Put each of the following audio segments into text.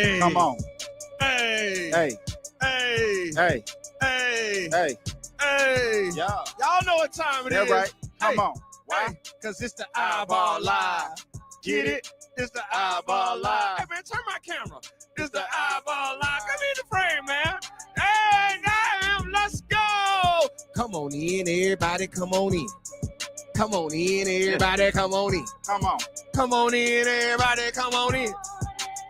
Hey. Come on. Hey. Hey. Hey. Hey. Hey. Hey. Hey. Yeah. Y'all know what time it is. That's right. Come Hey. on. Why? Hey. Because it's the iBall Live. Get it? It's the iBall Live. Hey, man, turn my camera. It's the iBall Live. Come in the frame, man. Hey, damn, let's go. Come on in, everybody. Come on in. Come on in, everybody. Come on in. Come on. Come on in, everybody. Come on in.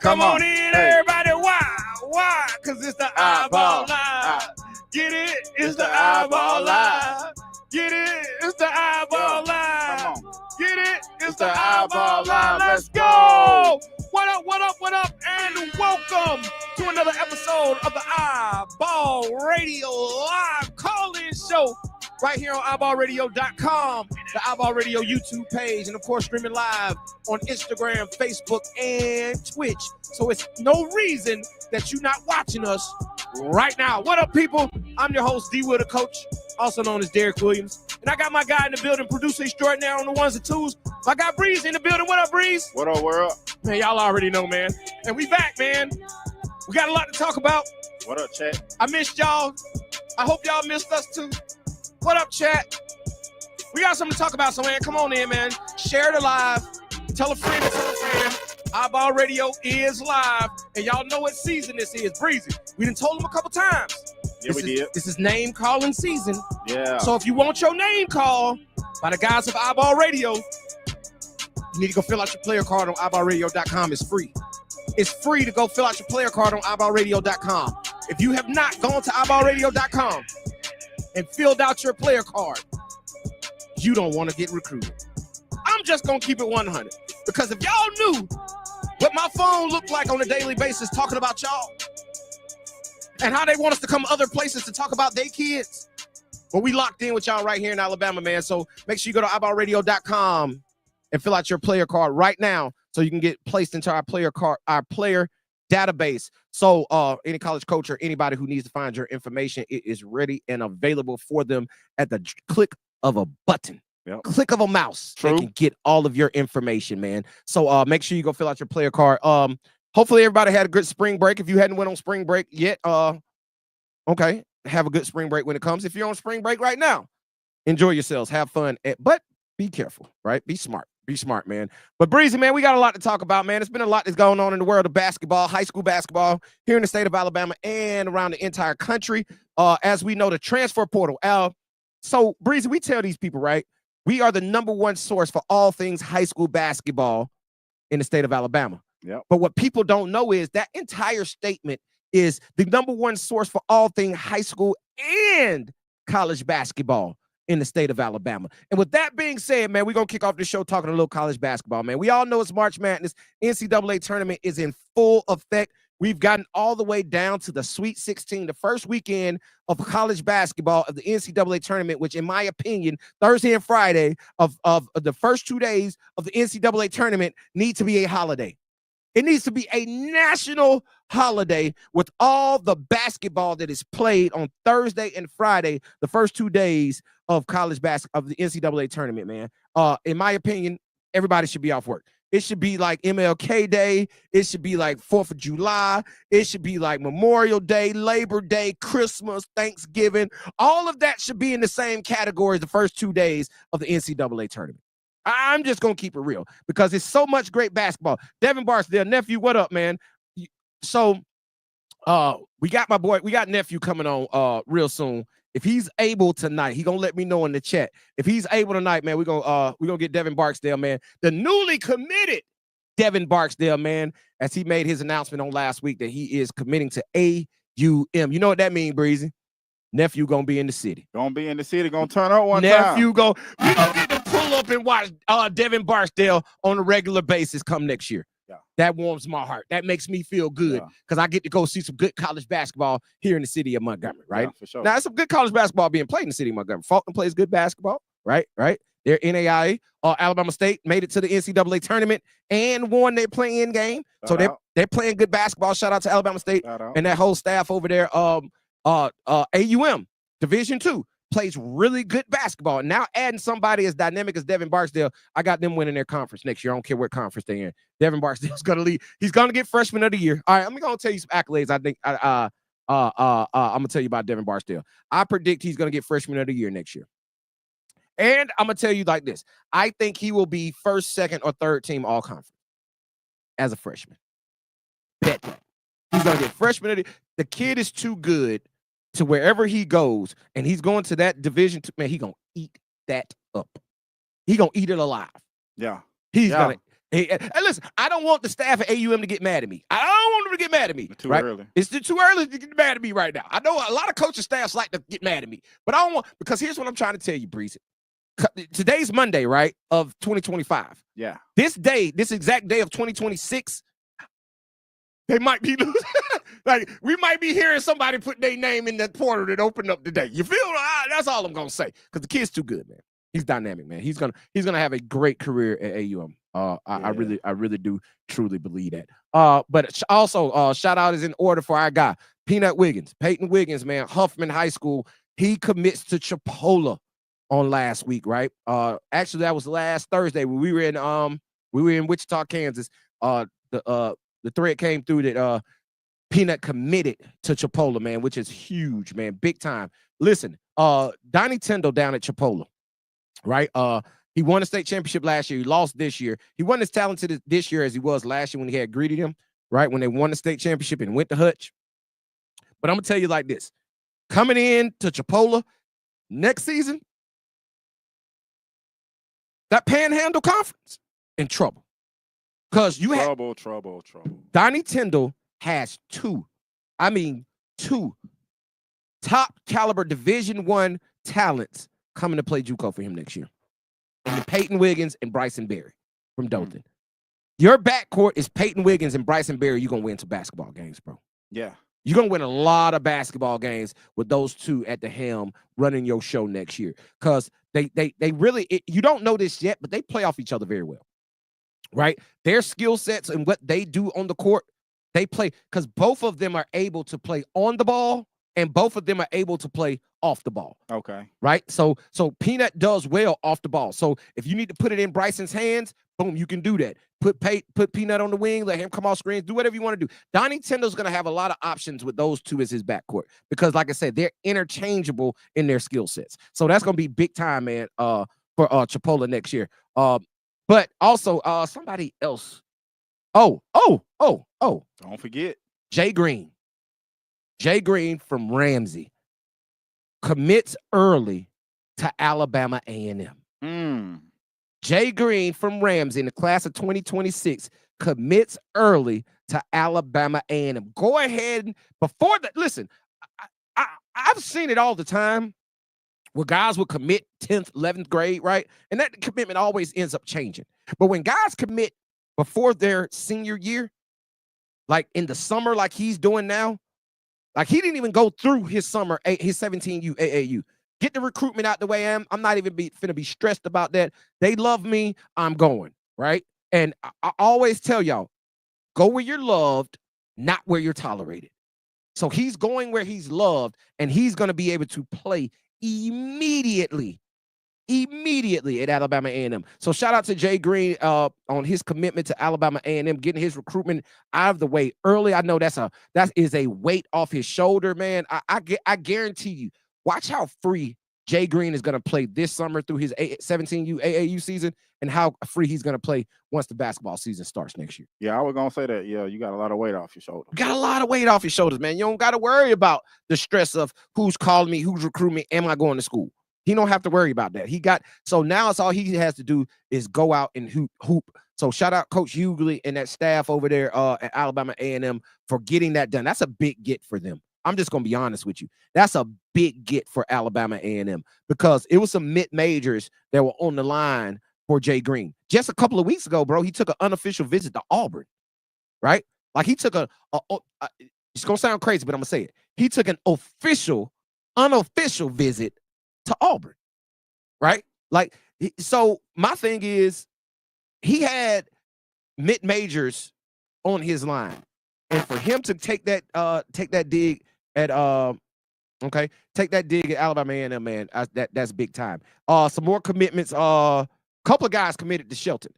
Come Come on on. in, Hey. everybody. Why? Why? Because it's the iBall Live. Get it? It's the iBall Live. Get it? It's the iBall Live. Come on. Get it? It's the the iBall iBall Live. Live. Let's go. What up, what up, what up? And welcome to another episode of the iBall Radio Live call-in show right here on iBallRadio.com, the iBall Radio YouTube page, and of course streaming live on Instagram, Facebook, and Twitch. So it's no reason that you're not watching us right now. What up, people? I'm your host, D. Will, the coach, also known as Derek Williams. And I got my guy in the building, producer extraordinaire on the ones and twos. My guy Breeze in the building. What up, Breeze? What up, world? Man, y'all already know, man. And we back, man. We got a lot to talk about. What up, chat? I missed y'all. I hope y'all missed us too. What up, chat? We got something to talk about, so man, come on in, man. Share the live. Tell a friend to tell a friend. iBall Radio is live, and y'all know what season this is. Breezy. We done told them a couple times. Yeah, we did. This is name calling season. Yeah. So if you want your name called by the guys of iBall Radio, you need to go fill out your player card on iBallRadio.com. It's free. It's free to go fill out your player card on iBallRadio.com. If you have not gone to iBallRadio.com and filled out your player card, you don't want to get recruited. I'm just going to keep it 100. Because if y'all knew what my phone looked like on a daily basis talking about y'all and how they want us to come other places to talk about their kids, well, we locked in with y'all right here in Alabama, man. So make sure you go to iBallRadio.com and fill out your player card right now so you can get placed into our player database. So any college coach or anybody who needs to find your information, it is ready and available for them at the click of a button. Yep. Click of a mouse. True. They can get all of your information, man. So make sure you go fill out your player card. Hopefully everybody had a good spring break. If you hadn't went on spring break yet, okay, have a good spring break when it comes. If you're on spring break right now, enjoy yourselves, have fun, but be careful, right? Be smart. Be smart, man. But Breezy, man, we got a lot to talk about, man. It's been a lot that's going on in the world of basketball, high school basketball here in the state of Alabama and around the entire country. As we know, the transfer portal. So, Breezy, we tell these people, right? We are the #1 source for all things high school basketball in the state of Alabama. Yep. But what people don't know is that entire statement is the #1 source for all things high school and college basketball in the state of Alabama. And with that being said, man, we're going to kick off the show talking a little college basketball, man. We all know it's March Madness. NCAA tournament is in full effect. We've gotten all the way down to the Sweet 16, the first weekend of college basketball of the NCAA tournament, which in my opinion, Thursday and Friday of the first 2 days of the NCAA tournament need to be a holiday. It needs to be a national holiday with all the basketball that is played on Thursday and Friday, the first 2 days of college basketball of the NCAA tournament, man. In my opinion, everybody should be off work. It should be like MLK Day. It should be like 4th of July. It should be like Memorial Day, Labor Day, Christmas, Thanksgiving. All of that should be in the same category as the first 2 days of the NCAA tournament. I'm just going to keep it real because it's so much great basketball. Devin Barksdale, nephew, what up, man? So we got nephew coming on real soon. If he's able tonight, he gonna let me know in the chat. If he's able tonight, man, we're gonna get Devin Barksdale, man. The newly committed Devin Barksdale, man, as he made his announcement on last week that he is committing to AUM. You know what that means, Breezy? Nephew gonna be in the city. Gonna be in the city, gonna turn up one time. Nephew we gonna get to pull up and watch Devin Barksdale on a regular basis come next year. Yeah. That warms my heart. That makes me feel good because I get to go see some good college basketball here in the city of Montgomery, right? Yeah, for sure. Now, there's some good college basketball being played in the city of Montgomery. Fulton plays good basketball, right? They're NAIA. Alabama State made it to the NCAA tournament and won their play-in game. So they're playing good basketball. Shout out to Alabama State and that whole staff over there. AUM, Division II. plays really good basketball. Now adding somebody as dynamic as Devin Barksdale, I got them winning their conference next year. I don't care what conference they're in. Devin Barksdale's going to lead. He's going to get freshman of the year. All right, I'm going to tell you some accolades. I think I'm going to tell you about Devin Barksdale. I predict he's going to get freshman of the year next year. And I'm going to tell you like this. I think he will be first, second, or third team all conference as a freshman. Bet that. He's going to get freshman of the kid is too good to wherever he goes, and he's going to that division. Man, he's going to eat that up. He's going to eat it alive. Yeah. He's going to. And listen, I don't want the staff at AUM to get mad at me. I don't want them to get mad at me. Too early. It's too early to get mad at me right now. I know a lot of coaching staffs like to get mad at me, but I don't want, because here's what I'm trying to tell you, Breeze. Today's Monday, right, of 2025. Yeah. This exact day of 2026, they might be losing. Like, we might be hearing somebody put their name in that portal that opened up today. You feel? That's all I'm gonna say. Because the kid's too good, man. He's dynamic, man. He's gonna have a great career at AUM. I really do truly believe that. But also, shout out is in order for our guy, Peyton Wiggins, man, Huffman High School. He commits to Chipola on last week, right? Actually, that was last Thursday when we were in Wichita, Kansas. The thread came through that Peanut committed to Chipola, man, which is huge, man, big time. Listen, Donnie Tyndall down at Chipola, right? He won a state championship last year. He lost this year. He wasn't as talented this year as he was last year when he had greeted him, right? When they won the state championship and went to Hutch. But I'm gonna tell you like this: coming in to Chipola next season, that Panhandle Conference in trouble. Because you have trouble. Donnie Tyndall has two top caliber Division I talents coming to play JUCO for him next year. And Peyton Wiggins and Bryson Berry from Dothan. Your backcourt is Peyton Wiggins and Bryson Berry. You're gonna win some basketball games, bro. Yeah. You're gonna win a lot of basketball games with those two at the helm running your show next year. Because they really, you don't know this yet, but they play off each other very well. Right? Their skill sets and what they do on the court, they play, because both of them are able to play on the ball and both of them are able to play off the ball. Okay. Right? So Peanut does well off the ball. So if you need to put it in Bryson's hands, boom, you can do that. Put Peanut on the wing, let him come off screens, do whatever you want to do. Donnie Tyndall's going to have a lot of options with those two as his backcourt because, like I said, they're interchangeable in their skill sets. So that's going to be big time, man, for Chipola next year. But also, somebody else. Oh. Don't forget. Jay Green from Ramsey commits early to Alabama A&M. Jay Green from Ramsey in the class of 2026 commits early to Alabama A&M. Go ahead before that. Listen, I've seen it all the time where guys will commit 10th, 11th grade, right? And that commitment always ends up changing. But when guys commit before their senior year, like in the summer, like he's doing now, like he didn't even go through his summer, his 17U AAU. Get the recruitment out the way. I'm not even finna be stressed about that. They love me. I'm going, right? And I always tell y'all, go where you're loved, not where you're tolerated. So he's going where he's loved, and he's going to be able to play immediately at Alabama A&M. So shout out to Jay Green on his commitment to Alabama A&M, getting his recruitment out of the way early. I know that is a weight off his shoulder, man. I guarantee you, watch how free Jay Green is going to play this summer through his 17U AAU season and how free he's going to play once the basketball season starts next year. Yeah, I was going to say that. Yeah, you got a lot of weight off your shoulders. You got a lot of weight off your shoulders, man. You don't got to worry about the stress of who's calling me, who's recruiting me, am I going to school? He don't have to worry about that. So now it's all he has to do is go out and hoop. So shout out Coach Hughley and that staff over there at Alabama A&M for getting that done. That's a big get for them. I'm just going to be honest with you. That's a big get for Alabama A&M because it was some mid-majors that were on the line for Jay Green. Just a couple of weeks ago, bro, he took an unofficial visit to Auburn, right? Like he took it's going to sound crazy, but I'm going to say it. He took an unofficial visit to Auburn, right? Like, so my thing is he had mid-majors on his line. And for him to take that dig at Okay, take that dig at Alabama A&M, man. That's big time. Some more commitments. Couple of guys committed to Shelton,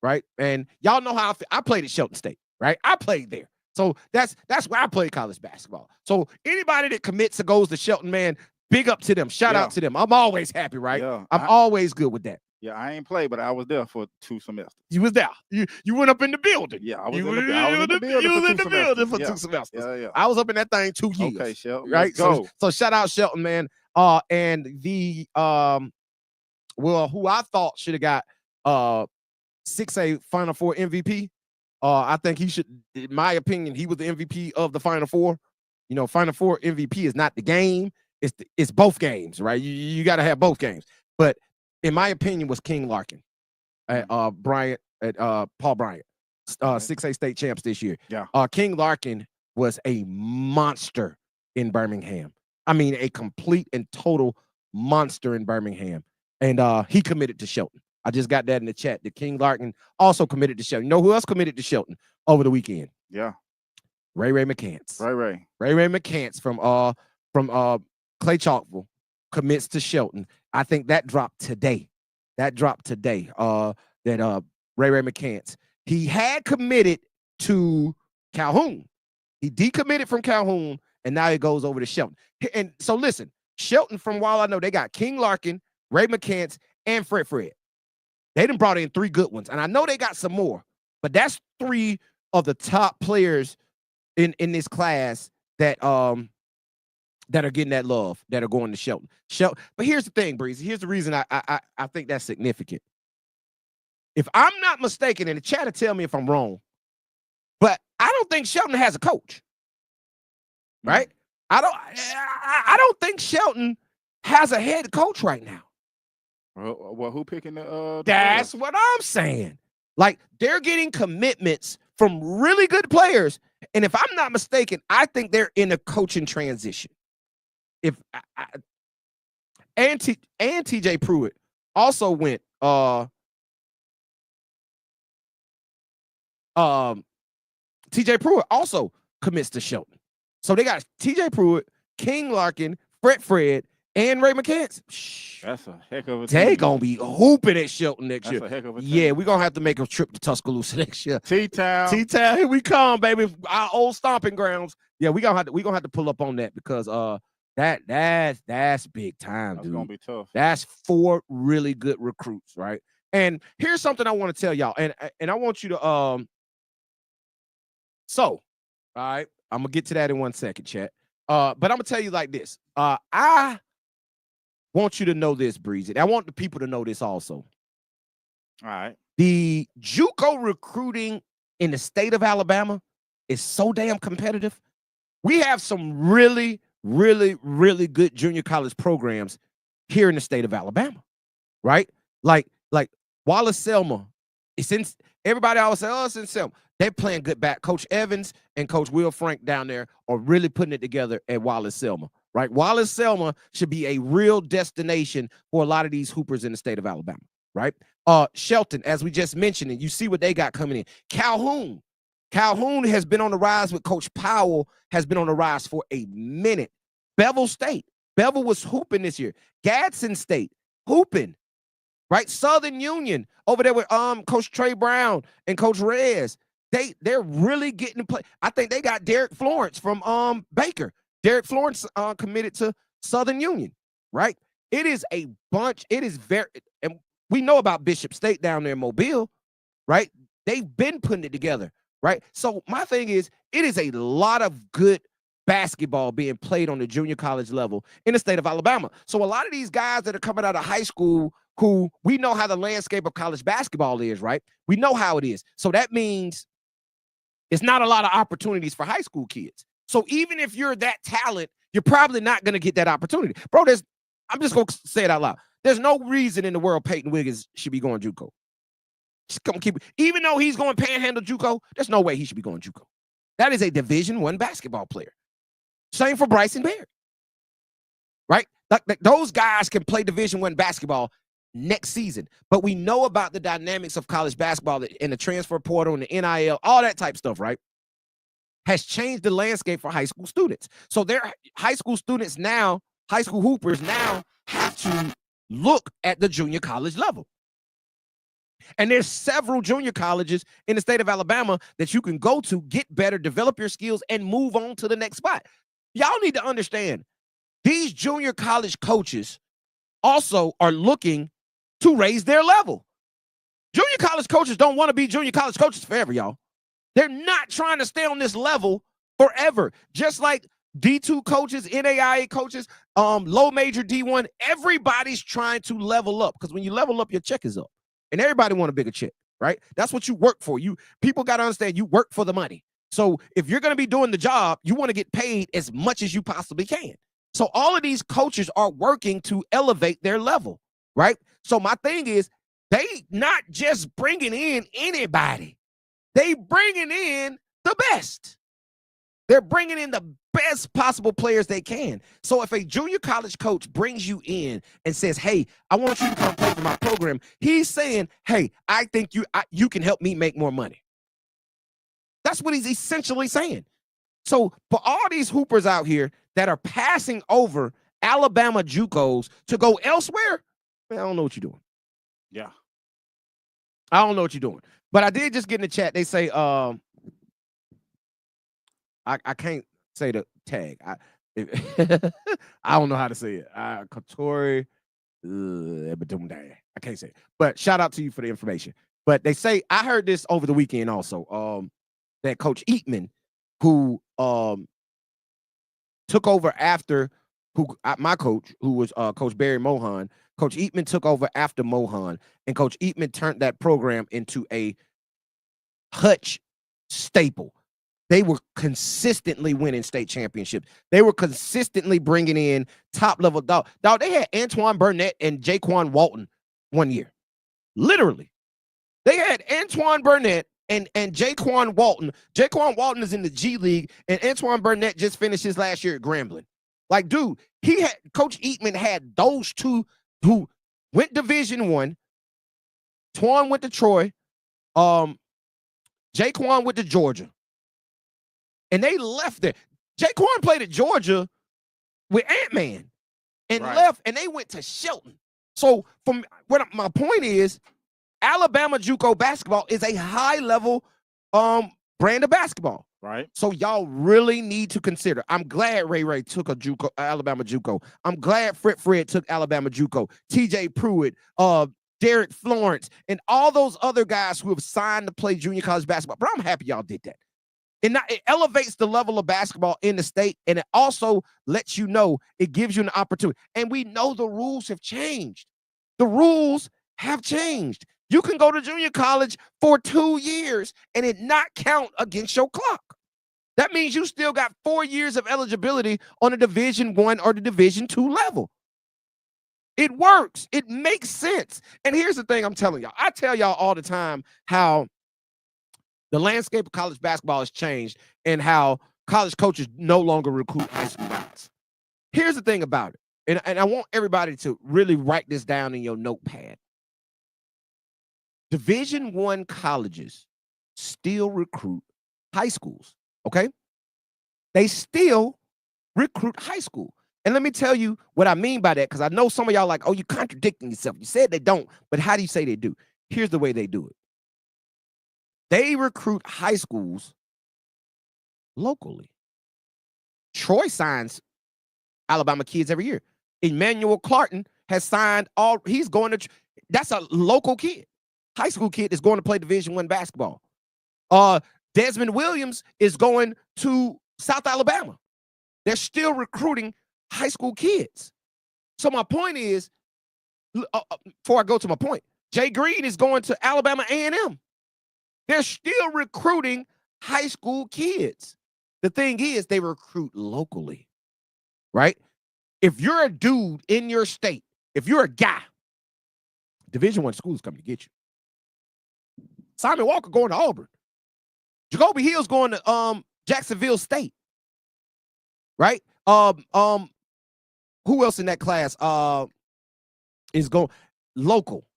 right? And y'all know how I played at Shelton State, right? I played there, so that's where I played college basketball. So anybody that commits or goes to Shelton, man, big up to them. Shout out to them. I'm always happy, right? Yeah, I'm always good with that. Yeah, I ain't played, but I was there for 2 semesters. You was there. You went up in the building. Yeah, I was in the building for 2 semesters. Yeah. I was up in that thing 2 years. Okay, Shelton. Right. Let's go. So shout out Shelton, man. And the who I thought should have got 6A Final Four MVP. I think he should, in my opinion, he was the MVP of the Final Four. You know, Final Four MVP is not the game, it's both games, right? You got to have both games. But in my opinion, was King Larkin at Paul Bryant, 6A state champs this year. Yeah. King Larkin was a monster in Birmingham. I mean, a complete and total monster in Birmingham. And he committed to Shelton. I just got that in the chat. The King Larkin also committed to Shelton. You know who else committed to Shelton over the weekend? Yeah. Ray McCants. Ray McCants from Clay Chalkville commits to Shelton. I think that dropped today. That Ray McCants. He had committed to Calhoun. He decommitted from Calhoun, and now he goes over to Shelton. And so listen, Shelton, from while I know, they got King Larkin, Ray McCants, and Fred. They done brought in 3 good ones. And I know they got some more, but that's 3 of the top players in this class that are getting that love, that are going to Shelton. But here's the thing, Breezy. Here's the reason I think that's significant. If I'm not mistaken, and the chat will tell me if I'm wrong, but I don't think Shelton has a coach. Right? I don't think Shelton has a head coach right now. Well, who picking the That's what I'm saying. Like, they're getting commitments from really good players, and if I'm not mistaken, I think they're in a coaching transition. And TJ Pruitt also went TJ Pruitt also commits to Shelton. So they got TJ Pruitt, King Larkin, Fred, and Ray McCants. That's a heck of a team. They gonna be hooping at Shelton next year. That's a heck of a team. Yeah, we're gonna have to make a trip to Tuscaloosa next year. T-Town, here we come, baby. Our old stomping grounds. Yeah, we gonna have to pull up on that because that's big time, dude. That's gonna be tough. That's 4 really good recruits, right? And here's something I want to tell y'all, and I want you to all right, I'm gonna get to that in 1 second, chat. But I'm gonna tell you like this. I want you to know this, Breezy. I want the people to know this also. All right. The JUCO recruiting in the state of Alabama is so damn competitive. We have some really, really, really good junior college programs here in the state of Alabama, right? Like Wallace Selma. Everybody always say, oh, it's in Selma. They're playing good back. Coach Evans and Coach Will Frank down there are really putting it together at Wallace Selma, right? Wallace Selma should be a real destination for a lot of these hoopers in the state of Alabama, right? Shelton, as we just mentioned, and you see what they got coming in. Calhoun has been on the rise with Coach Powell, has been on the rise for a minute. Bevel State. Bevel was hooping this year. Gadsden State, hooping, right? Southern Union over there with Coach Trey Brown and Coach Reyes. They're really getting to play. I think they got Derek Florence from Baker. Derek Florence committed to Southern Union, right? It is a bunch. It is very, and we know about Bishop State down there in Mobile, right? They've been putting it together, right? So my thing is, it is a lot of good basketball being played on the junior college level in the state of Alabama. So a lot of these guys that are coming out of high school, who we know how the landscape of college basketball is, right? We know how it is. So that means it's not a lot of opportunities for high school kids. So even if you're that talent, you're probably not going to get that opportunity. Bro, I'm just going to say it out loud. There's no reason in the world Peyton Wiggins should be going JUCO. Just come keep it. Even though he's going Panhandle JUCO, there's no way he should be going JUCO. That is a Division I basketball player. Same for Bryson Barrett, right? Like those guys can play Division I basketball next season. But we know about the dynamics of college basketball and the transfer portal and the NIL, all that type stuff, right? has changed the landscape for high school students. So their high school students now, high school hoopers now have to look at the junior college level. And there's several junior colleges in the state of Alabama that you can go to, get better, develop your skills, and move on to the next spot. Y'all need to understand, these junior college coaches also are looking to raise their level. Junior college coaches don't want to be junior college coaches forever, y'all. They're not trying to stay on this level forever. Just like D2 coaches, NAIA coaches, low major D1, everybody's trying to level up, because when you level up, your check is up. And everybody want a bigger check, right? That's what you work for. People got to understand, you work for the money. So if you're going to be doing the job, you want to get paid as much as you possibly can. So all of these coaches are working to elevate their level, right? So my thing is, they not just bringing in anybody. They bringing in the best. They're bringing in the best possible players they can. So if a junior college coach brings you in and says, hey, I want you to come play for my program, he's saying, hey, I think you can help me make more money. That's what he's essentially saying. So for all these hoopers out here that are passing over Alabama JUCOs to go elsewhere, man, I don't know what you're doing. Yeah. I don't know what you're doing. But I did just get in the chat. They say, I can't say the tag. I don't know how to say it. Katori, I can't say it. But shout out to you for the information. But they say, I heard this over the weekend also, that Coach Eatman, who took over after my coach, who was Coach Barry Mohan. Coach Eatman took over after Mohan, and Coach Eatman turned that program into a Hutch staple. They were consistently winning state championships. They were consistently bringing in top-level dog. They had Antoine Burnett and Jaquan Walton one year. Literally. They had Antoine Burnett and Jaquan Walton. Jaquan Walton is in the G League, and Antoine Burnett just finished his last year at Grambling. Like, dude, Coach Eatman had those two who went Division I. Twan went to Troy. Jaquan went to Georgia. And they left there. Jaquan played at Georgia with Ant-Man and left, and they went to Shelton. So my point is, Alabama JUCO basketball is a high-level brand of basketball. Right. So y'all really need to consider. I'm glad Ray took Alabama JUCO. I'm glad Fred took Alabama JUCO. TJ Pruitt, Derek Florence, and all those other guys who have signed to play junior college basketball. But I'm happy y'all did that. It elevates the level of basketball in the state, and it also lets you know, it gives you an opportunity. And we know the rules have changed. The rules have changed. You can go to junior college for 2 years and it not count against your clock. That means you still got 4 years of eligibility on a Division I or the Division II level. It works. It makes sense. And here's the thing I'm telling y'all. I tell y'all all the time how the landscape of college basketball has changed and how college coaches no longer recruit high school guys. Here's the thing about it, and I want everybody to really write this down in your notepad. Division I colleges still recruit high schools, okay? They still recruit high school. And let me tell you what I mean by that, because I know some of y'all like, oh, you're contradicting yourself. You said they don't, but how do you say they do? Here's the way they do it. They recruit high schools locally. Troy signs Alabama kids every year. Emmanuel Clarton has signed he's going to, that's a local kid. High school kid is going to play Division I basketball. Desmond Williams is going to South Alabama. They're still recruiting high school kids. So my point is, before I go to my point, Jay Green is going to Alabama A&M. They're still recruiting high school kids. The thing is, they recruit locally, right? If you're a dude in your state, if you're a guy, Division I schools coming to get you. Simon Walker going to Auburn. Jacoby Hill's going to Jacksonville State, right? Who else in that class is going local,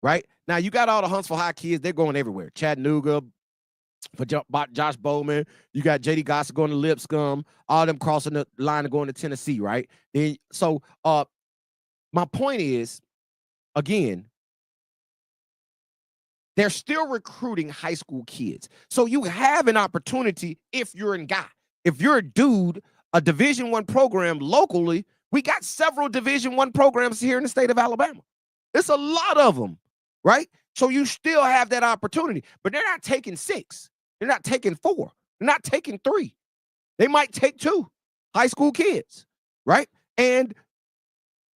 right? Now, you got all the Huntsville High kids. They're going everywhere. Chattanooga, for Josh Bowman. You got J.D. Gossett going to Lipscomb. All them crossing the line and going to Tennessee, right? Then, so my point is, again, they're still recruiting high school kids. So you have an opportunity if you're a guy. If you're a dude, a Division I program locally, we got several Division I programs here in the state of Alabama. It's a lot of them, right? So you still have that opportunity, but they're not taking 6. They're not taking 4. They're not taking 3. They might take 2 high school kids, right? And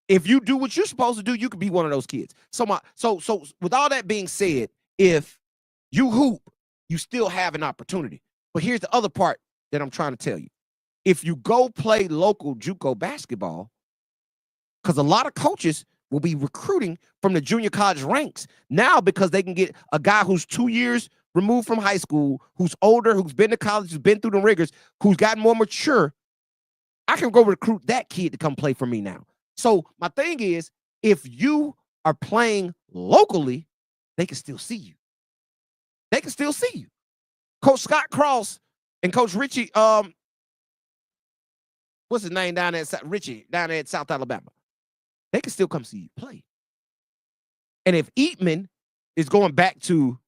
if you do what you're supposed to do, you could be one of those kids. So with all that being said, if you hoop, you still have an opportunity. But here's the other part that I'm trying to tell you. If you go play local JUCO basketball, because a lot of coaches will be recruiting from the junior college ranks now because they can get a guy who's 2 years removed from high school, who's older, who's been to college, who's been through the rigors, who's gotten more mature. I can go recruit that kid to come play for me now. So my thing is, if you are playing locally, they can still see you. They can still see you. Coach Scott Cross and Coach Richie, what's his name down there? Richie down there at South Alabama. They can still come see you play. And if Eatman is going back to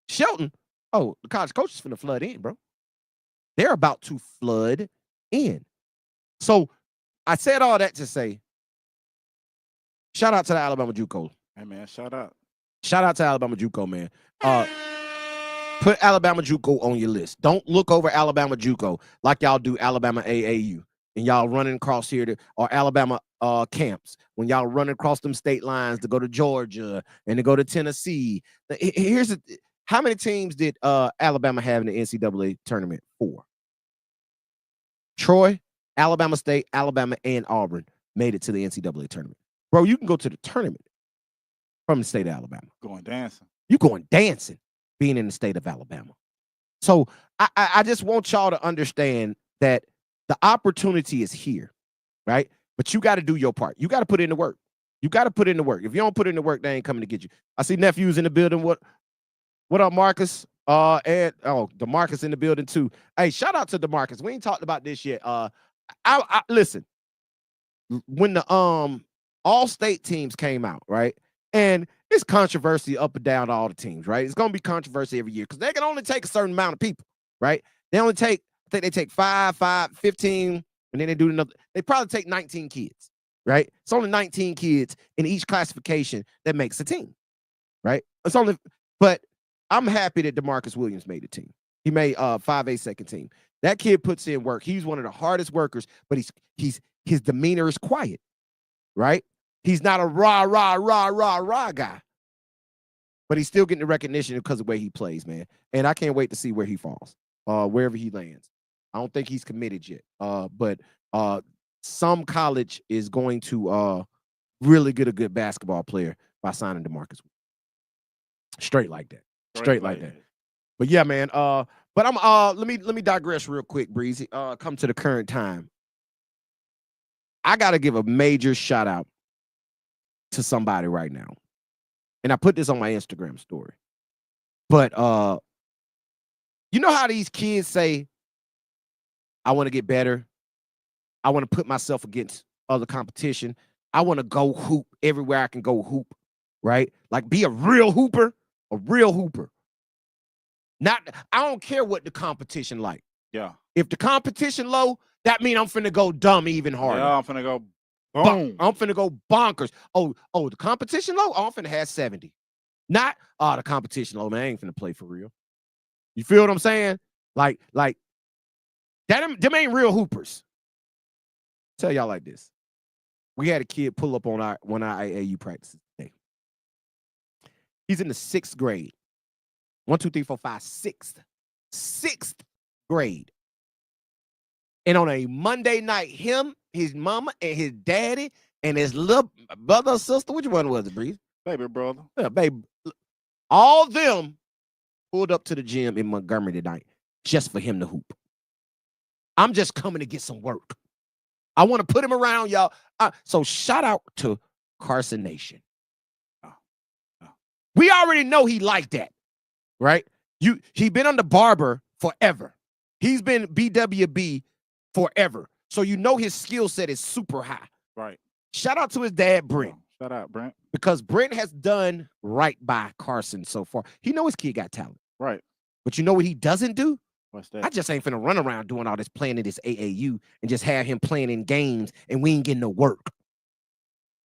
Shelton, the college coach is finna flood in, bro. They're about to flood in. So I said all that to say, shout out to the Alabama JUCO. Hey, man, shout out. Shout out to Alabama JUCO, man. Put Alabama JUCO on your list. Don't look over Alabama JUCO like y'all do Alabama AAU. And y'all running across here or Alabama camps. When y'all running across them state lines to go to Georgia and to go to Tennessee. How many teams did Alabama have in the NCAA tournament? 4. Troy, Alabama State, Alabama, and Auburn made it to the NCAA tournament. Bro, you can go to the tournament from the state of Alabama. Going dancing. You going dancing being in the state of Alabama. So I just want y'all to understand that the opportunity is here, right? But you got to do your part. You got to put in the work. You got to put in the work. If you don't put in the work, they ain't coming to get you. I see nephews in the building. What up, Marcus? And DeMarcus in the building too. Hey, shout out to DeMarcus. We ain't talked about this yet. I listen. When the all-state teams came out, right? And it's controversy up and down all the teams, right? It's gonna be controversy every year because they can only take a certain amount of people, right? They only take, I think they take 5, 15, and then they do another. They probably take 19 kids, right? It's only 19 kids in each classification that makes a team, right? It's only, but I'm happy that DeMarcus Williams made the team. He made 5A second team. That kid puts in work. He's one of the hardest workers, but his demeanor is quiet, right? He's not a rah guy, but he's still getting the recognition because of the way he plays, man. And I can't wait to see where he falls, wherever he lands. I don't think he's committed yet, but some college is going to really get a good basketball player by signing DeMarcus. Straight like that. Straight like that. But yeah, man. But I'm let me digress real quick, Breezy. Come to the current time. I gotta give a major shout out to somebody right now. And I put this on my Instagram story. But you know how these kids say, I want to get better. I want to put myself against other competition. I want to go hoop everywhere I can go hoop, right? Like be a real hooper. Not, I don't care what the competition like. Yeah. If the competition low, that means I'm finna go dumb even harder. Yeah, I'm finna go boom. I'm finna go bonkers. Oh, the competition low? Oh, I'm finna have 70. Not, the competition low, man. I ain't finna play for real. You feel what I'm saying? Like that, them ain't real hoopers. Tell y'all like this. We had a kid pull up on one of our AAU practices today. He's in the 6th grade. 1, 2, 3, 4, 5, 6th grade. And on a Monday night, him, his mama, and his daddy, and his little brother or sister, which one was it, Breeze? Baby brother. Yeah, baby. All them pulled up to the gym in Montgomery tonight just for him to hoop. I'm just coming to get some work. I want to put him around, y'all. So shout out to Carson Nation. We already know he like that, right? He been under Barber forever. He's been BWB forever. So you know his skill set is super high. Right. Shout out to his dad, Brent. Shout out, Brent. Because Brent has done right by Carson so far. He know his kid got talent. Right. But you know what he doesn't do? What's that? I just ain't finna run around doing all this playing in this AAU and just have him playing in games and we ain't getting no work.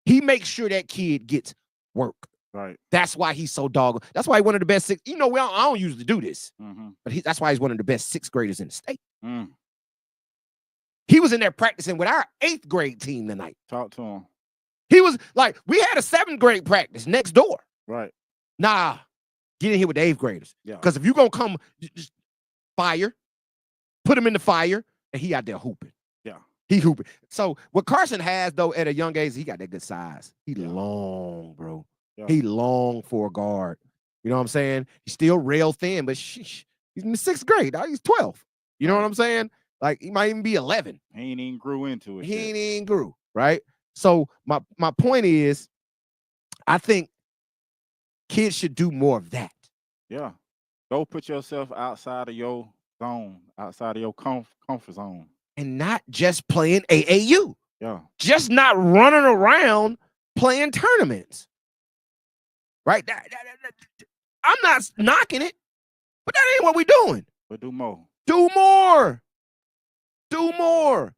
He makes sure that kid gets work. Right. That's why he's so dog. That's why he's one of the best six. You know, I don't usually do this, but that's why he's one of the best sixth graders in the state. He was in there practicing with our 8th grade team tonight. Talk to him. He was like, we had a 7th grade practice next door. Right. Nah, get in here with the 8th graders. Yeah. Because if you're going to come, just fire, put him in the fire, and he out there hooping. Yeah. He hooping. So what Carson has, though, at a young age, he got that good size. He long, bro. Yeah. He long for a guard. You know what I'm saying? He's still rail thin, but he's in the 6th grade. He's 12. You know what I'm saying? Like, he might even be 11. He ain't even grew into it. He ain't even grew, right? So my point is, I think kids should do more of that. Yeah. Go put yourself outside of your zone, outside of your comfort zone. And not just playing AAU. Yeah. Just not running around playing tournaments. Right? I'm not knocking it, but that ain't what we're doing. But do more. Do more. Do more.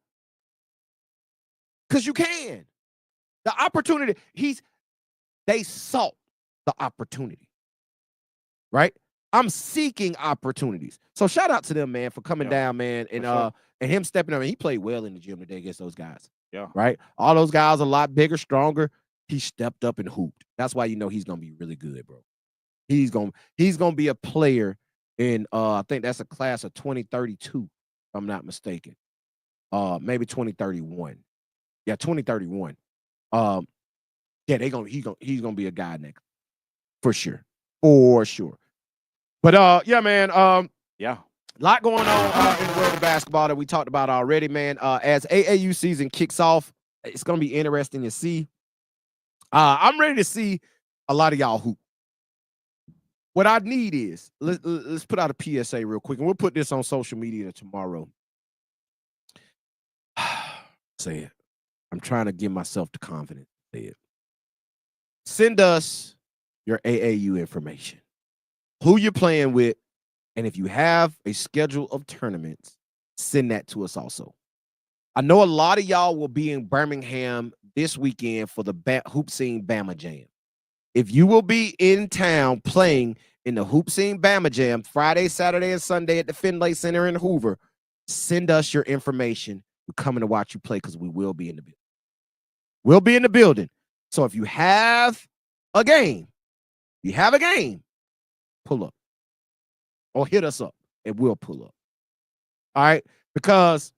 Because you can. The opportunity, they sought the opportunity. Right? I'm seeking opportunities. So shout out to them, man, for coming down, man, and and him stepping up. And he played well in the gym today against those guys. Yeah. Right? All those guys a lot bigger, stronger. He stepped up and hooped. That's why you know he's gonna be really good, bro. He's gonna be a player in I think that's a class of 2032, if I'm not mistaken. Maybe 2031. Yeah, 2031. Yeah, he's gonna be a guy next. For sure. For sure. But yeah, man. Yeah. A lot going on in the world of basketball that we talked about already, man. As AAU season kicks off, it's gonna be interesting to see. I'm ready to see a lot of y'all hoop. What I need is let's put out a PSA real quick, and we'll put this on social media tomorrow. Say it. I'm trying to give myself the confidence to say it. Send us your AAU information, who you're playing with, and if you have a schedule of tournaments, send that to us also. I know a lot of y'all will be in Birmingham this weekend for the Hoop Scene Bama Jam. If you will be in town playing in the Hoop Scene Bama Jam Friday, Saturday, and Sunday at the Finlay Center in Hoover, send us your information. We're coming to watch you play because we will be in the building. We'll be in the building. So if you have a game, pull up. Or hit us up and we'll pull up. All right? Because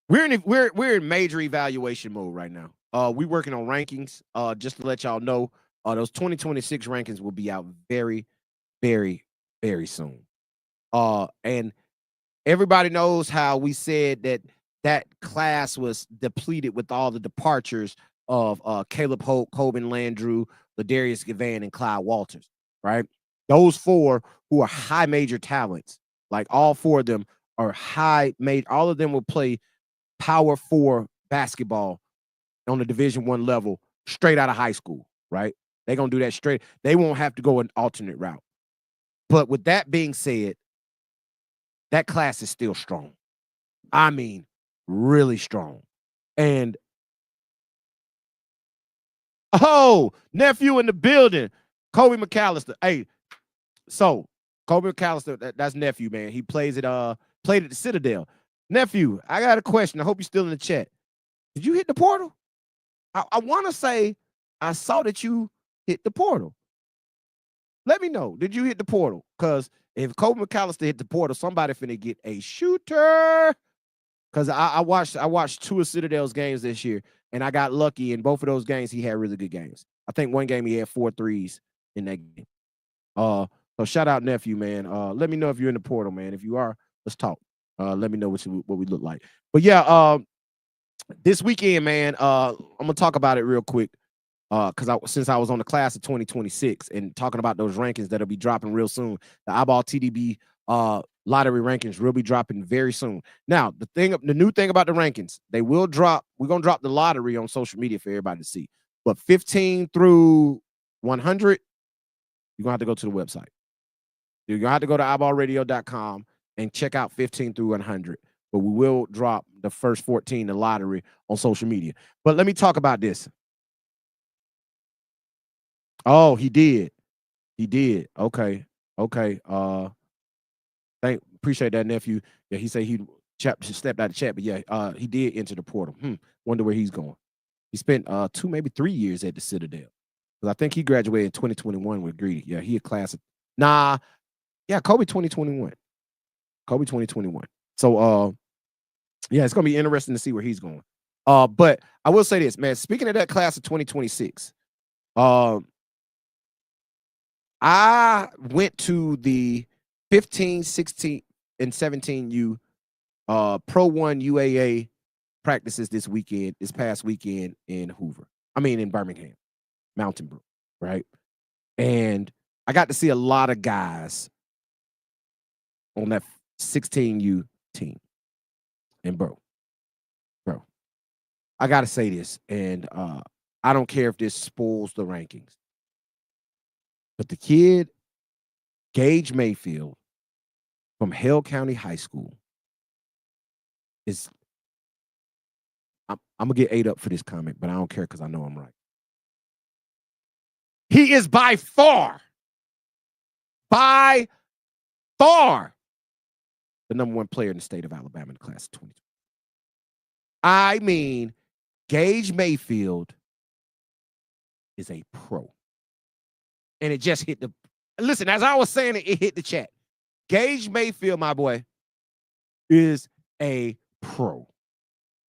we're in major evaluation mode right now. We're working on rankings. Just to let y'all know, those 2026 rankings will be out very, very, very soon. And everybody knows how we said that class was depleted with all the departures of Caleb Hope, Coben Landrew, Ladarius Gavan, and Clyde Walters, right? Those 4 who are high major talents, like all 4 of them are high major. All of them will play Power 4 basketball on the Division I level straight out of high school, right? They're going to do that straight. They won't have to go an alternate route. But with that being said, that class is still strong. I mean, really strong. And nephew in the building, Kobe McAllister. Hey, so Kobe McAllister, that's nephew, man. He played at the Citadel. Nephew, I got a question. I hope you're still in the chat. Did you hit the portal? I want to say I saw that you hit the portal. Let me know. Did you hit the portal? Because if Kobe McAllister hit the portal, somebody finna get a shooter. Because I watched 2 of Citadel's games this year, and I got lucky in both of those games. He had really good games. I think one game he had 4 threes in that game. So shout out nephew, man. Let me know if you're in the portal, man. If you are, let's talk. Let me know what we look like. But yeah, this weekend, man, I'm gonna talk about it real quick. Since I was on the class of 2026 and talking about those rankings that'll be dropping real soon, the iBall TDB lottery rankings will be dropping very soon. Now, the new thing about the rankings, they will drop. We're gonna drop the lottery on social media for everybody to see. But 15 through 100, you're gonna have to go to the website. You're gonna have to go to iBallradio.com and check out 15 through 100. But we will drop the first 14, the lottery, on social media. But let me talk about this. Oh, he did. He did. Okay. Okay. Appreciate that, nephew. Yeah, he said he stepped out of the chat, but yeah, he did enter the portal. Wonder where he's going. He spent 2, maybe 3 years at the Citadel. Because I think he graduated in 2021 with Greedy. Yeah, he a class of Kobe 2021. Kobe 2021. So yeah, it's gonna be interesting to see where he's going. But I will say this, man. Speaking of that class of 2026, I went to the 15, 16, and 17U Pro 1 UAA practices this past weekend in in Birmingham, Mountain Brook, right? And I got to see a lot of guys on that 16U team. And bro, I got to say this, and I don't care if this spoils the rankings, but the kid, Gage Mayfield, from Hale County High School, I'm gonna get ate up for this comment, but I don't care because I know I'm right. He is by far the number 1 player in the state of Alabama in the class of 2020. I mean, Gage Mayfield is a pro. And it just hit listen, as I was saying it hit the chat. Gage Mayfield, my boy, is a pro.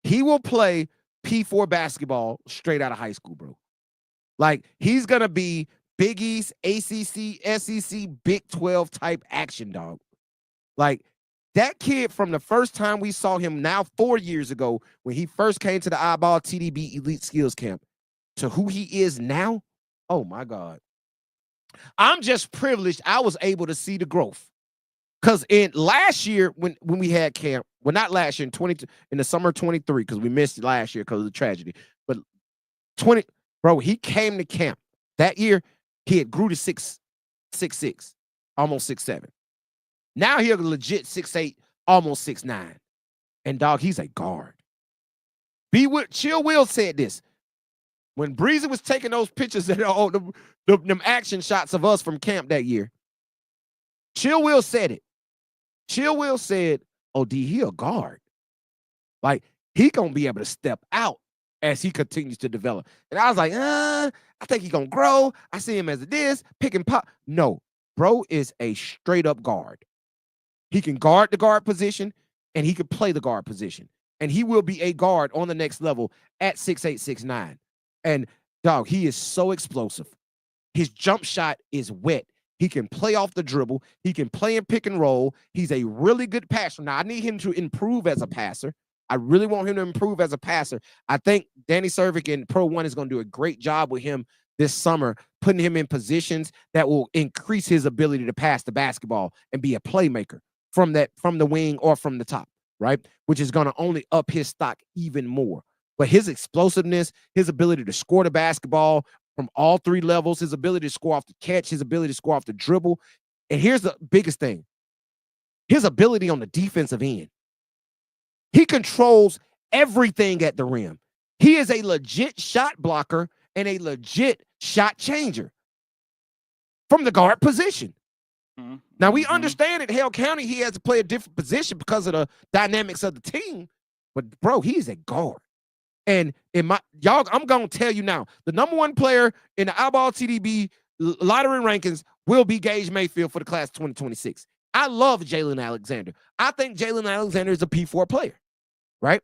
He will play P4 basketball straight out of high school, bro. Like, he's going to be Big East, ACC, SEC, Big 12 type action, dog. Like, that kid, from the first time we saw him now 4 years ago when he first came to the iBall TDB Elite Skills Camp to who he is now, oh, my God. I'm just privileged I was able to see the growth. Because in last year, when we had camp, well, not last year, in the summer of 23, because we missed it last year because of the tragedy. But he came to camp. That year, he had grew to 6'6", almost 6'7". Now he's a legit 6'8", almost 6'9". And dog, he's a guard. Chill Will said this. When Breezy was taking those pictures and them action shots of us from camp that year, Chill Will said it. Chill Will said, oh, D, he a guard. Like, he gonna be able to step out as he continues to develop. And I was like, I think he gonna grow. I see him as this, pick and pop. No, bro is a straight up guard. He can guard the guard position, and he can play the guard position. And he will be a guard on the next level at 6'8", 6'9". And, dog, he is so explosive. His jump shot is wet. He can play off the dribble. He can play in pick and roll. He's a really good passer. Now, I need him to improve as a passer. I really want him to improve as a passer. I think Danny Cervic in Pro 1 is going to do a great job with him this summer, putting him in positions that will increase his ability to pass the basketball and be a playmaker from the wing or from the top, right? Which is going to only up his stock even more. But his explosiveness, his ability to score the basketball from all 3 levels, his ability to score off the catch, his ability to score off the dribble. And here's the biggest thing. His ability on the defensive end. He controls everything at the rim. He is a legit shot blocker and a legit shot changer from the guard position. Mm-hmm. Now, we understand at Hale County he has to play a different position because of the dynamics of the team. But, bro, he's a guard. And I'm going to tell you now, the number 1 player in the iBall TDB lottery rankings will be Gage Mayfield for the class 2026. I love Jalen Alexander. I think Jalen Alexander is a P4 player, right?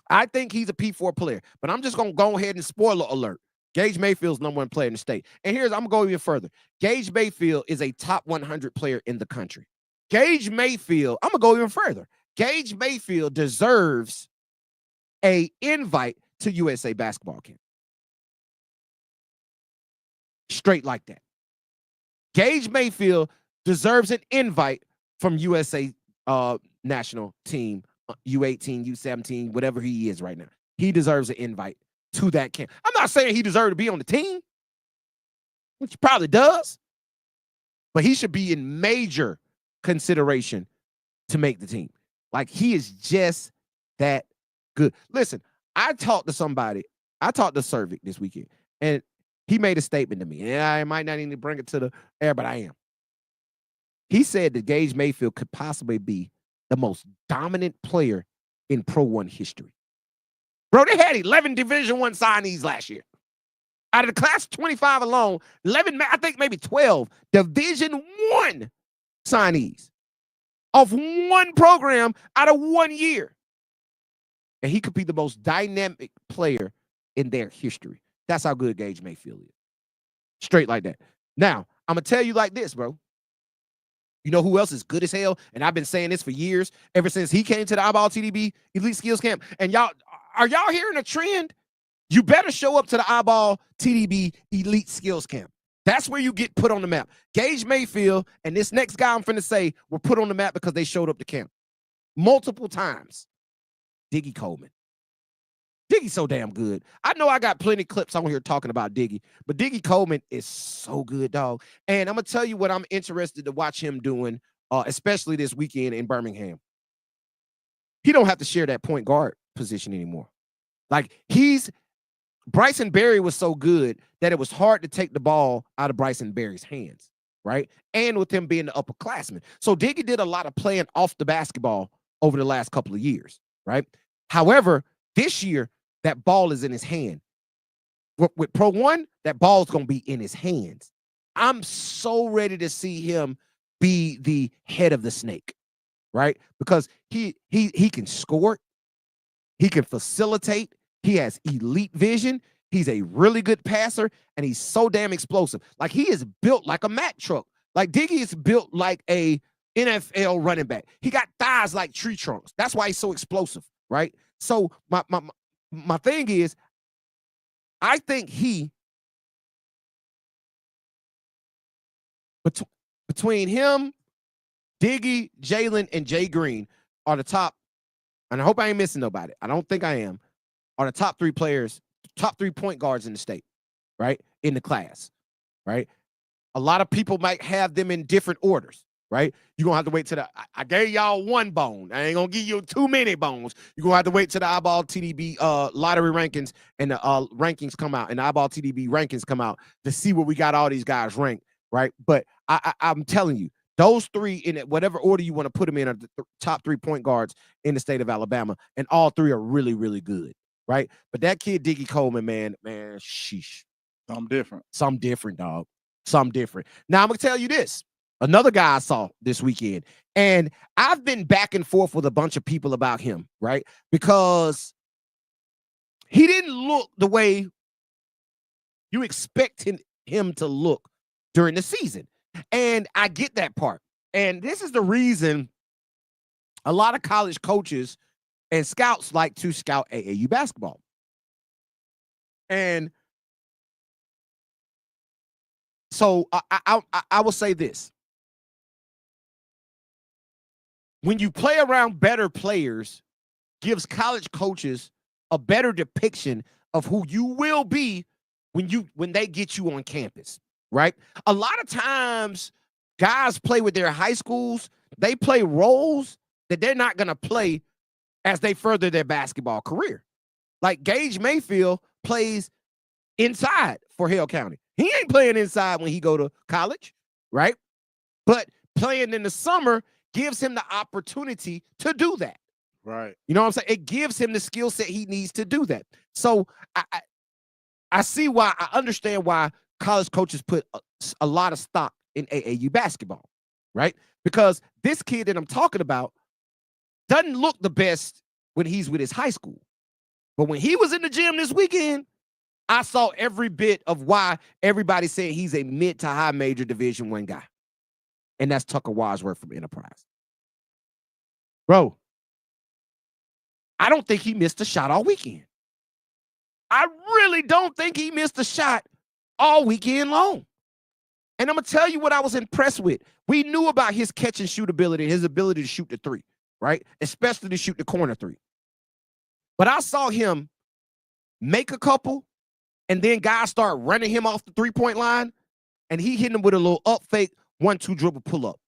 I think he's a P4 player. But I'm just going to go ahead and spoiler alert. Gage Mayfield's number 1 player in the state. And I'm going to go even further. Gage Mayfield is a top 100 player in the country. Gage Mayfield, I'm going to go even further. Gage Mayfield deserves an invite to USA basketball camp. Straight like that. Gage Mayfield deserves an invite from USA national team, U18, U17, whatever he is right now. He deserves an invite to that camp. I'm not saying he deserves to be on the team, which he probably does, but he should be in major consideration to make the team. Like, he is just that good. Listen, I talked to Cervic this weekend, and he made a statement to me. And I might not even bring it to the air, but I am. He said that Gage Mayfield could possibly be the most dominant player in Pro 1 history. Bro, they had 11 Division I signees last year. Out of the class of 25 alone, 11, I think maybe 12 Division I signees of one program out of 1 year. And he could be the most dynamic player in their history. That's how good Gage Mayfield is. Straight like that. Now, I'm going to tell you like this, bro. You know who else is good as hell? And I've been saying this for years, ever since he came to the iBall TDB Elite Skills Camp. And are y'all hearing a trend? You better show up to the iBall TDB Elite Skills Camp. That's where you get put on the map. Gage Mayfield and this next guy I'm finna say were put on the map because they showed up to camp multiple times. Diggy Coleman. Diggy's so damn good. I know I got plenty of clips on here talking about Diggy, but Diggy Coleman is so good, dog. And I'm going to tell you what I'm interested to watch him doing, especially this weekend in Birmingham. He don't have to share that point guard position anymore. Like, Bryson Berry was so good that it was hard to take the ball out of Bryson Berry's hands, right? And with him being the upperclassman. So Diggy did a lot of playing off the basketball over the last couple of years, right? However, this year, that ball is in his hand. With Pro 1, that ball is going to be in his hands. I'm so ready to see him be the head of the snake, right? Because he can score, he can facilitate, he has elite vision, he's a really good passer, and he's so damn explosive. Like, he is built like a Mack truck. Like, Diggy is built like a NFL running back. He got thighs like tree trunks. That's why he's so explosive, right? So my thing is, I think between him, Diggy, Jalen, and Jay Green are the top, and I hope I ain't missing nobody. I don't think I am, are the top 3 players, top 3 point guards in the state, right? In the class, right? A lot of people might have them in different orders, right? You're going to have to wait till I gave y'all one bone. I ain't going to give you too many bones. You're going to have to wait till the iBall TDB lottery rankings and the rankings come out, and the iBall TDB rankings come out to see where we got all these guys ranked, right? But I'm telling you, those 3, in whatever order you want to put them in, are the top 3 point guards in the state of Alabama, and all 3 are really, really good, right? But that kid, Diggy Coleman, man, sheesh. Something different, dog. Something different. Now, I'm going to tell you this. Another guy I saw this weekend, and I've been back and forth with a bunch of people about him, right? Because he didn't look the way you expect him to look during the season. And I get that part. And this is the reason a lot of college coaches and scouts like to scout AAU basketball. And so I will say this. When you play around better players, gives college coaches a better depiction of who you will be when they get you on campus, right? A lot of times, guys play with their high schools. They play roles that they're not going to play as they further their basketball career. Like, Gage Mayfield plays inside for Hale County. He ain't playing inside when he go to college, right? But playing in the summer gives him the opportunity to do that. Right. You know what I'm saying? It gives him the skill set he needs to do that. So I see why, I understand why college coaches put a lot of stock in AAU basketball, right? Because this kid that I'm talking about doesn't look the best when he's with his high school. But when he was in the gym this weekend, I saw every bit of why everybody said he's a mid to high major Division I guy. And that's Tucker Wadsworth from Enterprise. Bro, I don't think he missed a shot all weekend. I really don't think he missed a shot all weekend long. And I'm going to tell you what I was impressed with. We knew about his catch and shoot ability, his ability to shoot the three, right? Especially to shoot the corner three. But I saw him make a couple, and then guys start running him off the three-point line, and he hitting him with a little up fake 1-2 dribble pull up,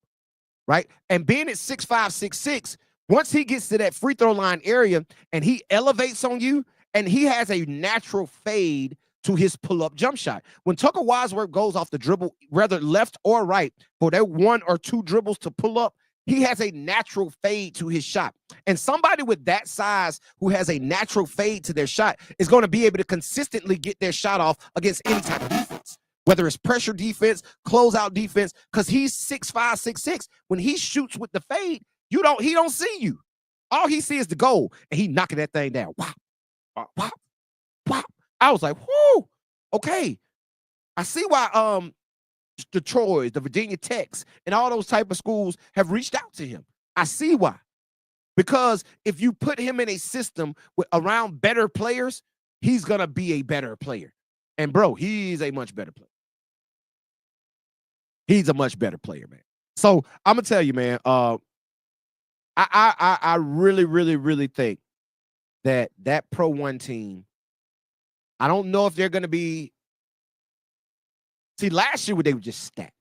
right? And being at 6'5", 6'6", once he gets to that free throw line area and he elevates on you, and he has a natural fade to his pull-up jump shot. When Tucker Wadsworth goes off the dribble, whether left or right, for that 1 or 2 dribbles to pull up, he has a natural fade to his shot. And somebody with that size who has a natural fade to their shot is going to be able to consistently get their shot off against any type of defense, whether it's pressure defense, closeout defense, because he's 6'5", 6'6". When he shoots with the fade, he don't see you. All he sees is the goal, and he knocking that thing down. Wow, wow, wow. I was like, whoo, okay. I see why the Troys, the Virginia Techs, and all those type of schools have reached out to him. I see why. Because if you put him in a system around better players, he's going to be a better player. And, bro, he's a much better player. He's a much better player, man. So I'm going to tell you, man, I really, really, really think that Pro 1 team, I don't know if they're going to be. See, last year they were just stacked,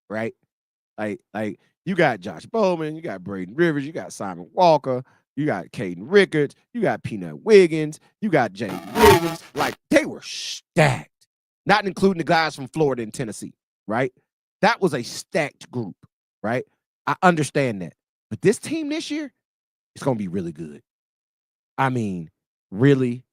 right? Like you got Josh Bowman, you got Braden Rivers, you got Simon Walker, you got Caden Rickards, you got Peanut Wiggins, you got James Wiggins. Like, they were stacked, not including the guys from Florida and Tennessee, right? That was a stacked group, right? I understand that. But this team this year, it's going to be really good. I mean, really,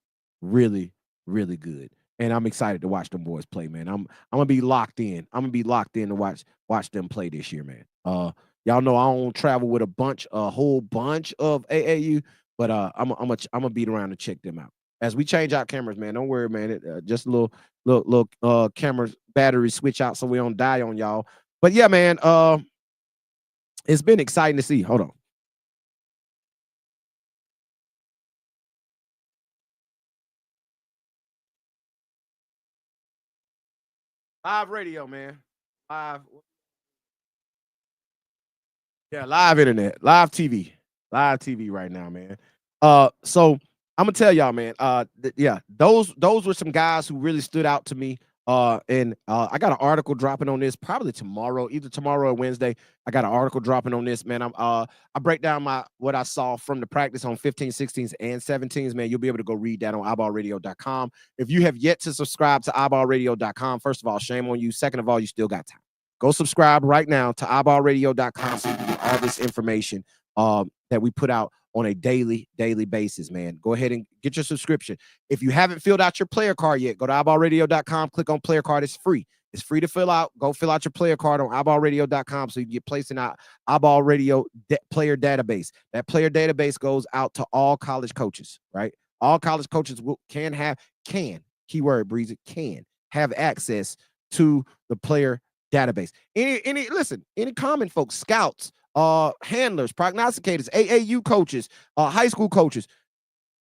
really, really good. And I'm excited to watch them boys play, man. I'm gonna be locked in. I'm gonna be locked in to watch them play this year, man. Y'all know I don't travel with a whole bunch of AAU, but I'm gonna beat around and check them out. As we change out cameras, man, don't worry, man. Just a little camera battery switch out so we don't die on y'all. But yeah, man, it's been exciting to see. Hold on. Live radio, man. Live. Yeah, live internet, live TV right now, man. So I'm gonna tell y'all, man. Yeah, those were some guys who really stood out to me. And I got an article dropping on this probably tomorrow, either tomorrow or Wednesday. I got an article dropping on this, man. I break down what I saw from the practice on 15, 16s, and 17s, man. You'll be able to go read that on iBallRadio.com. If you have yet to subscribe to iBallRadio.com, first of all, shame on you. Second of all, you still got time. Go subscribe right now to iBallRadio.com so you can get all this information that we put out on a daily basis, man. Go ahead and get your subscription. If you haven't filled out your player card yet, go to iBallRadio.com, click on player card. It's free. It's free to fill out. Go fill out your player card on iBallRadio.com so you can get placed in our iBall Radio player database. That player database goes out to all college coaches, right? All college coaches can keyword Breezy, can have access to the player database. Any common folks, scouts, handlers, prognosticators, AAU coaches, high school coaches,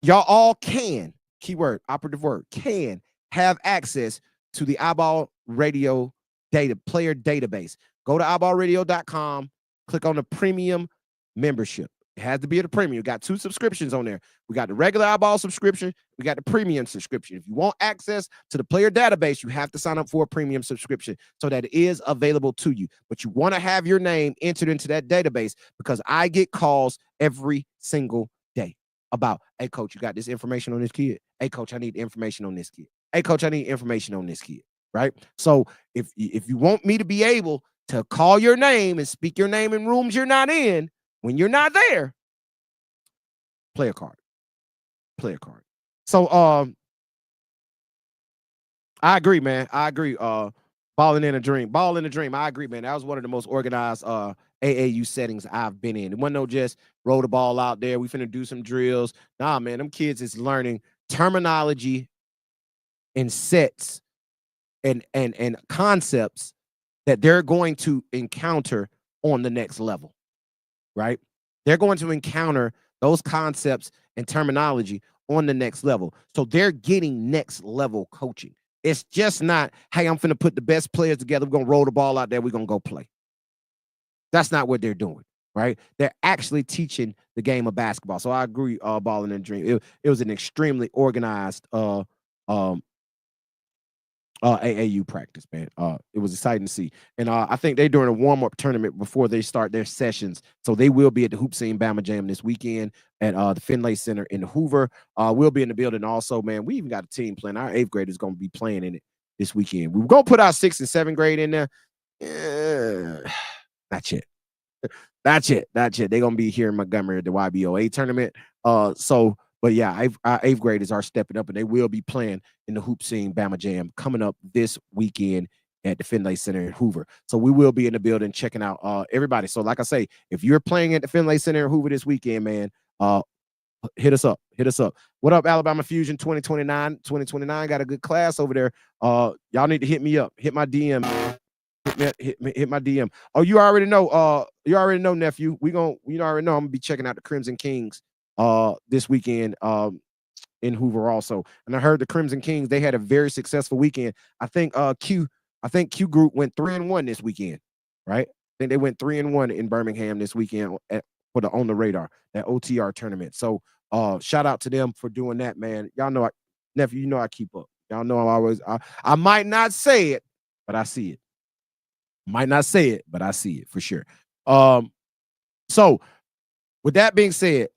y'all all can, keyword, operative word, can have access to the iBall Radio player database. Go to iBallRadio.com, click on the premium membership. It has to be at a premium. We got 2 subscriptions on there. We got the regular iBall subscription. We got the premium subscription. If you want access to the player database, you have to sign up for a premium subscription so that it is available to you. But you want to have your name entered into that database because I get calls every single day about, hey, coach, you got this information on this kid? Hey, coach, I need information on this kid. Hey, coach, I need information on this kid, right? So if you want me to be able to call your name and speak your name in rooms you're not in, when you're not there, play a card. So I agree, man. I agree. Balling in a dream. I agree, man. That was one of the most organized AAU settings I've been in. It wasn't no just roll the ball out there. We finna do some drills. Nah, man. Them kids is learning terminology and sets and concepts that they're going to encounter on the next level. Right? They're going to encounter those concepts and terminology on the next level. So they're getting next level coaching. It's just not, hey, I'm finna put the best players together. We're gonna roll the ball out there. We're gonna go play. That's not what they're doing, right? They're actually teaching the game of basketball. So I agree, Balling and Dream. It was an extremely organized um AAU practice, man. It was exciting to see. And I think they're doing a warm-up tournament before they start their sessions. So they will be at the Hoop Scene Bama Jam this weekend at the Finlay Center in Hoover. We'll be in the building also, man. We even got a team playing. Our 8th grade is going to be playing in it this weekend. We're going to put our 6th and 7th grade in there. Not yet. Not yet. They're going to be here in Montgomery at the YBOA tournament. But yeah, our 8th graders are stepping up, and they will be playing in the Hoop Scene Bama Jam coming up this weekend at the Finlay Center in Hoover. So we will be in the building checking out everybody. So like I say, if you're playing at the Finlay Center in Hoover this weekend, man, hit us up. What up, Alabama Fusion 2029 got a good class over there. Y'all need to hit me up. Hit my DM. Hit my DM. Oh, you already know. Nephew. You already know I'm gonna be checking out the Crimson Kings this weekend in Hoover also. And I heard the Crimson Kings, they had a very successful weekend. I think Q Group went 3-1 this weekend, right? I think they went 3-1 in Birmingham this weekend for the On the Radar, that OTR tournament. So shout out to them for doing that, man. Y'all know, nephew, you know I keep up. Y'all know I'm always I might not say it, but I see it. Might not say it, but I see it for sure. So with that being said,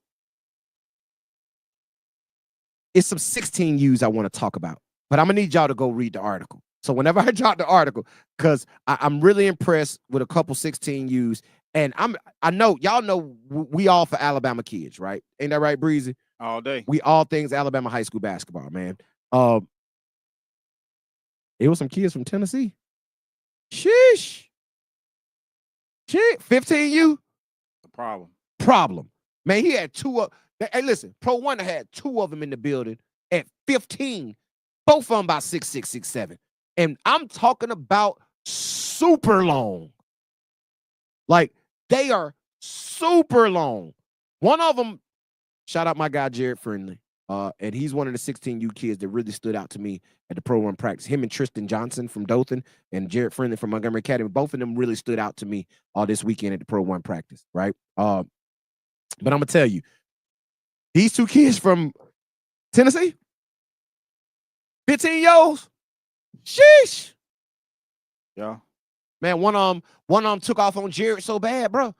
it's some 16Us I want to talk about, but I'm gonna need y'all to go read the article. So whenever I drop the article, because I'm really impressed with a couple 16Us, and I know y'all know we all for Alabama kids, right? Ain't that right, Breezy? All day. We all things Alabama high school basketball, man. It was some kids from Tennessee. Sheesh. 15U? The Problem. Man, he had two of. Hey, listen, Pro One had two of them in the building at 15. Both of them about 6'6", 6'7". And I'm talking about super long. Like, they are super long. One of them, shout out my guy, Jared Friendly. And he's one of the 16U kids that really stood out to me at the Pro One practice. Him and Tristan Johnson from Dothan and Jared Friendly from Montgomery Academy, both of them really stood out to me this weekend at the Pro One practice, right? But I'm going to tell you, these two kids from Tennessee, 15-year-olds, sheesh. Yeah. Man, one of them took off on Jared so bad, bro.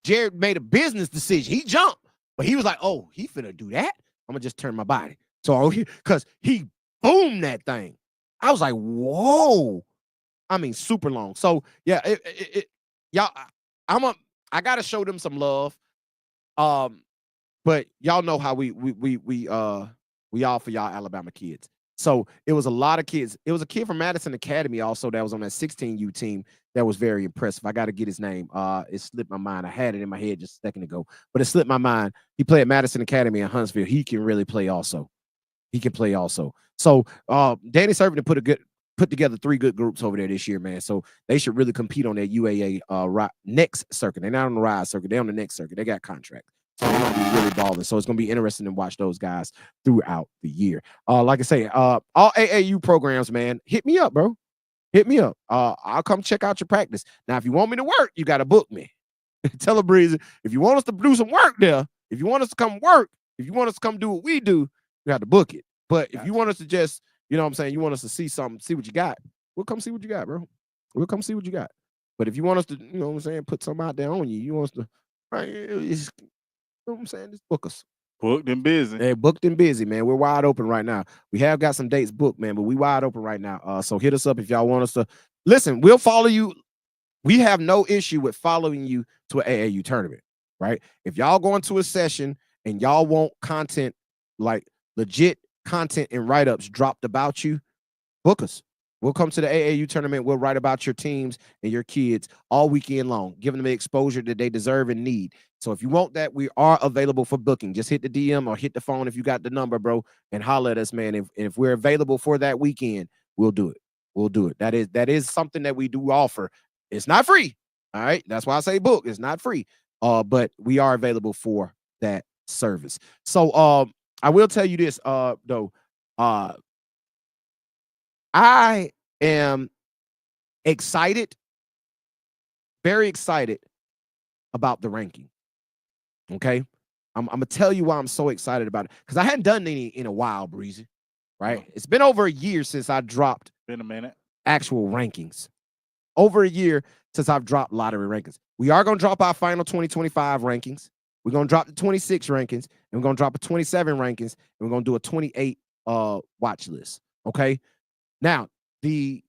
Jared made a business decision. He jumped, but he was like, oh, he finna do that? I'm gonna just turn my body. So, because he boomed that thing. I was like, whoa. I mean, super long. So, yeah, y'all, I gotta show them some love. But y'all know how we all for y'all Alabama kids. So it was a lot of kids. It was a kid from Madison Academy also that was on that 16U team that was very impressive. I got to get his name. It slipped my mind. I had it in my head just a second ago, but it slipped my mind. He played at Madison Academy in Huntsville. He can really play also. He can play also. So Danny Servant put together 3 good groups over there this year, man. So they should really compete on that UAA next circuit. They're not on the Rise circuit. They're on the next circuit. They got contracts. So they're going to be really balling. So it's going to be interesting to watch those guys throughout the year. Like I say, all AAU programs, man, hit me up, bro. Hit me up. I'll come check out your practice. Now, if you want me to work, you got to book me. Tell a Breezy, if you want us to do some work there, if you want us to come work, if you want us to come do what we do, you have to book it. But if you want us to just, you know what I'm saying, you want us to see something, see what you got, we'll come see what you got, bro. We'll come see what you got. But if you want us to, you know what I'm saying, put something out there on you, you want us to, right, it's, you know what I'm saying, just book us. Booked and busy. Hey, booked and busy, man. We're wide open right now. We have got some dates booked, man, but we wide open right now. So hit us up if y'all want us to. Listen, we'll follow you. We have no issue with following you to an AAU tournament, right? If y'all go into a session and y'all want content, like legit content and write-ups dropped about you, book us. We'll come to the AAU tournament. We'll write about your teams and your kids all weekend long, giving them the exposure that they deserve and need. So if you want that, we are available for booking. Just hit the DM or hit the phone if you got the number, bro, and holler at us, man. If we're available for that weekend, we'll do it. We'll do it. That is something that we do offer. It's not free. All right. That's why I say book. It's not free. But we are available for that service. So I will tell you this, though. I am excited, very excited about the ranking. Okay. I'm gonna tell you why I'm so excited about it. Because I hadn't done any in a while, Breezy. Right? Yeah. It's been over a year since I dropped Been a minute. actual rankings. Over a year since I've dropped lottery rankings. We are gonna drop our final 2025 rankings. We're gonna drop the 26 rankings, and we're gonna drop a 27 rankings, and we're gonna do a 28 watch list. Okay. Now, the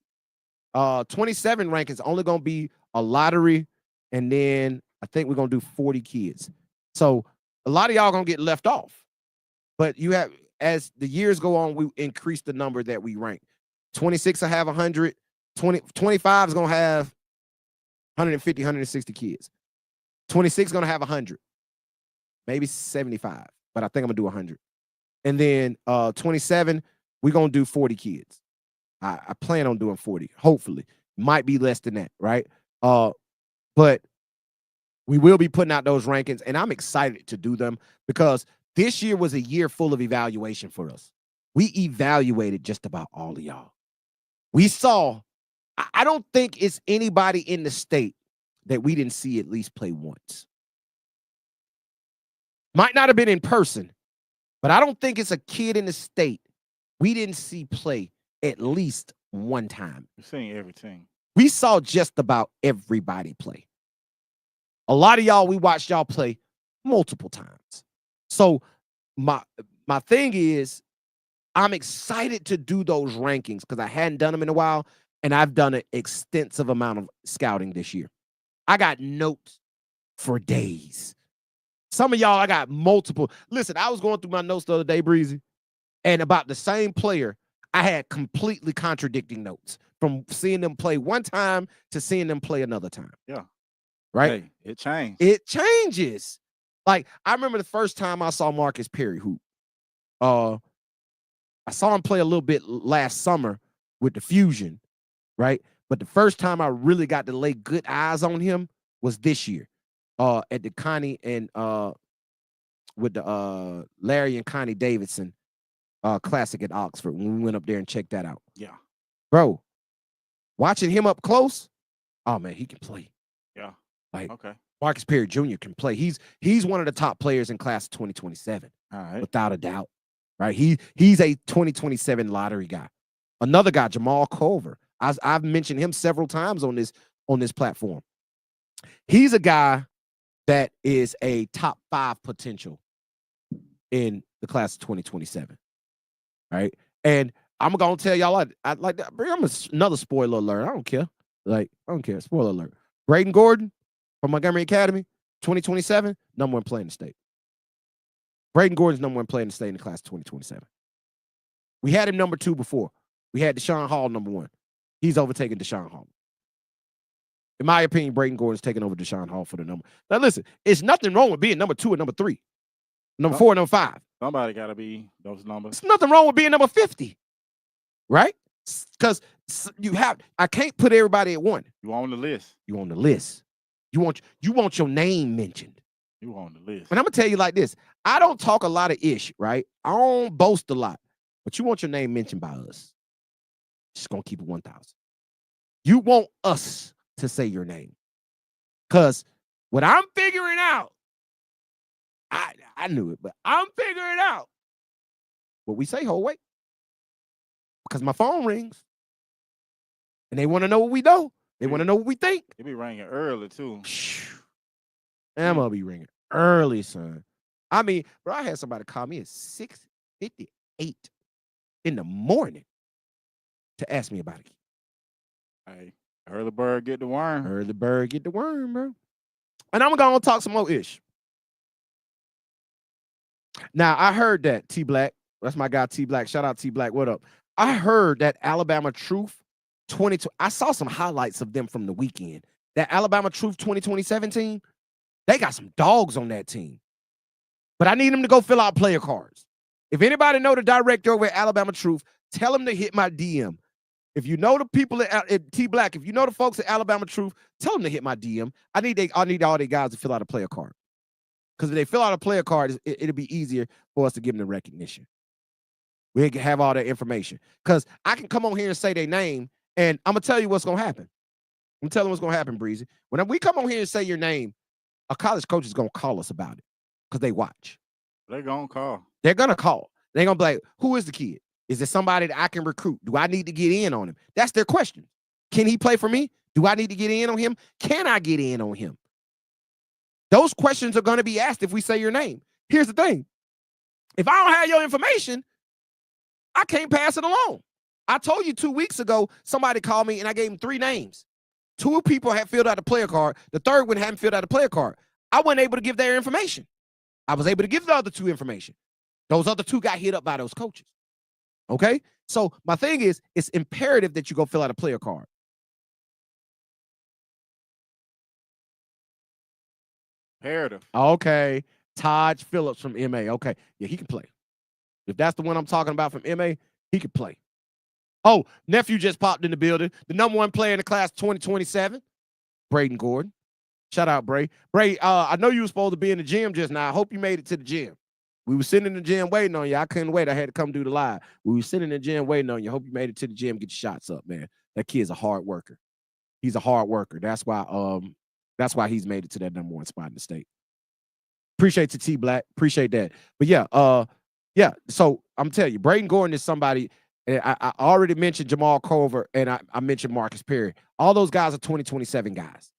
27 rankings only gonna be a lottery, and then I think we're gonna do 40 kids. So a lot of y'all gonna get left off. But you have, as the years go on, we increase the number that we rank. 26 will have 100, 25 is gonna have 150, 160 kids. 26 is gonna have 100, maybe 75, but I think I'm gonna do 100. And then 27, we're gonna do 40 kids. I plan on doing 40, hopefully. Might be less than that, right? But we will be putting out those rankings, and I'm excited to do them because this year was a year full of evaluation for us. We evaluated just about all of y'all. We saw, I don't think it's anybody in the state that we didn't see at least play once. Might not have been in person, but I don't think it's a kid in the state we didn't see play at least one time. We've seen everything. We saw just about everybody play. A lot of y'all, we watched y'all play multiple times. So my thing is, I'm excited to do those rankings because I hadn't done them in a while, and I've done an extensive amount of scouting this year. I got notes for days. Some of y'all, I got multiple. Listen, I was going through my notes the other day, Breezy, and about the same player, I had completely contradicting notes from seeing them play one time to seeing them play another time. Yeah. Right? Hey, it changed. It changes. Like, I remember the first time I saw Marcus Perry hoop. I saw him play a little bit last summer with the Fusion, right? But the first time I really got to lay good eyes on him was this year, at the Connie and with the Larry and Connie Davidson Classic at Oxford when we went up there and checked that out. Yeah. Bro, watching him up close, oh man, he can play. Yeah. Like, okay. Marcus Perry Jr. can play. He's one of the top players in class of 2027, All right. without a doubt. Right? He's a 2027 lottery guy. Another guy, Jamal Culver. I've mentioned him several times on this platform. He's a guy that is a top 5 potential in the class of 2027. Right? And I'm gonna tell y'all, I like that. I'm another spoiler alert. I don't care. Like, I don't care. Spoiler alert. Braden Gordon from Montgomery Academy, 2027, number 1 player in the state. Braden Gordon's number 1 player in the state in the class of 2027. We had him number 2 before. We had Deshaun Hall number 1. He's overtaken Deshaun Hall. In my opinion, Braden Gordon's taking over Deshaun Hall for the number. Now listen, it's nothing wrong with being number 2 and number 3, number 4 and number 5. Somebody got to be those numbers. There's nothing wrong with being number 50, right? Because I can't put everybody at 1. You on the list. You on the list. You want your name mentioned. You on the list. And I'm gonna tell you like this: I don't talk a lot of ish, right? I don't boast a lot, but you want your name mentioned by us. Just gonna keep it 1,000. You want us to say your name, because what I'm figuring out, I knew it, but I'm figuring out what we say. Whole wait, because my phone rings, and they want to know what we know. They want to know what we think. It be ringing early too. I'm gonna be ringing early, son. I mean, bro, I had somebody call me at 6:58 in the morning to ask me about it. Hey, early bird get the worm. Early bird get the worm, bro. And I'm gonna talk some more ish. Now, I heard that T Black, that's my guy T Black. Shout out T Black. What up? I heard that Alabama Truth 22. I saw some highlights of them from the weekend. That Alabama Truth 2027 team, they got some dogs on that team. But I need them to go fill out player cards. If anybody know the director over at Alabama Truth, tell them to hit my DM. If you know the people at T Black, if you know the folks at Alabama Truth, tell them to hit my DM. I need all their guys to fill out a player card. Because if they fill out a player card, it'll be easier for us to give them the recognition. We can have all that information. Because I can come on here and say their name, and I'm going to tell you what's going to happen. I'm telling you what's going to happen, Breezy. When we come on here and say your name, a college coach is going to call us about it because they watch. They're going to call. They're going to call. They're going to be like, who is the kid? Is it somebody that I can recruit? Do I need to get in on him? That's their question. Can he play for me? Do I need to get in on him? Can I get in on him? Those questions are going to be asked if we say your name. Here's the thing. If I don't have your information, I can't pass it along. I told you 2 weeks ago, somebody called me and I gave him 3 names. 2 people had filled out a player card. The third one hadn't filled out a player card. I wasn't able to give their information. I was able to give the other 2 information. Those other 2 got hit up by those coaches. Okay? So my thing is, it's imperative that you go fill out a player card. Imperative. Okay. Todd Phillips from MA. Okay. Yeah, he can play. If that's the one I'm talking about from MA, he can play. Oh, nephew just popped in the building. The number 1 player in the class 2027, Braden Gordon. Shout out, Bray. Bray, I know you were supposed to be in the gym just now. I hope you made it to the gym. We were sitting in the gym waiting on you. I couldn't wait. I had to come do the live. We were sitting in the gym waiting on you. Hope you made it to the gym. Get your shots up, man. That kid's a hard worker. He's a hard worker. That's why he's made it to that number 1 spot in the state. Appreciate the T Black. Appreciate that. But yeah, so I'm telling you, Braden Gordon is somebody. I already mentioned Jamal Culver and I mentioned Marcus Perry. All those guys are 2027 guys,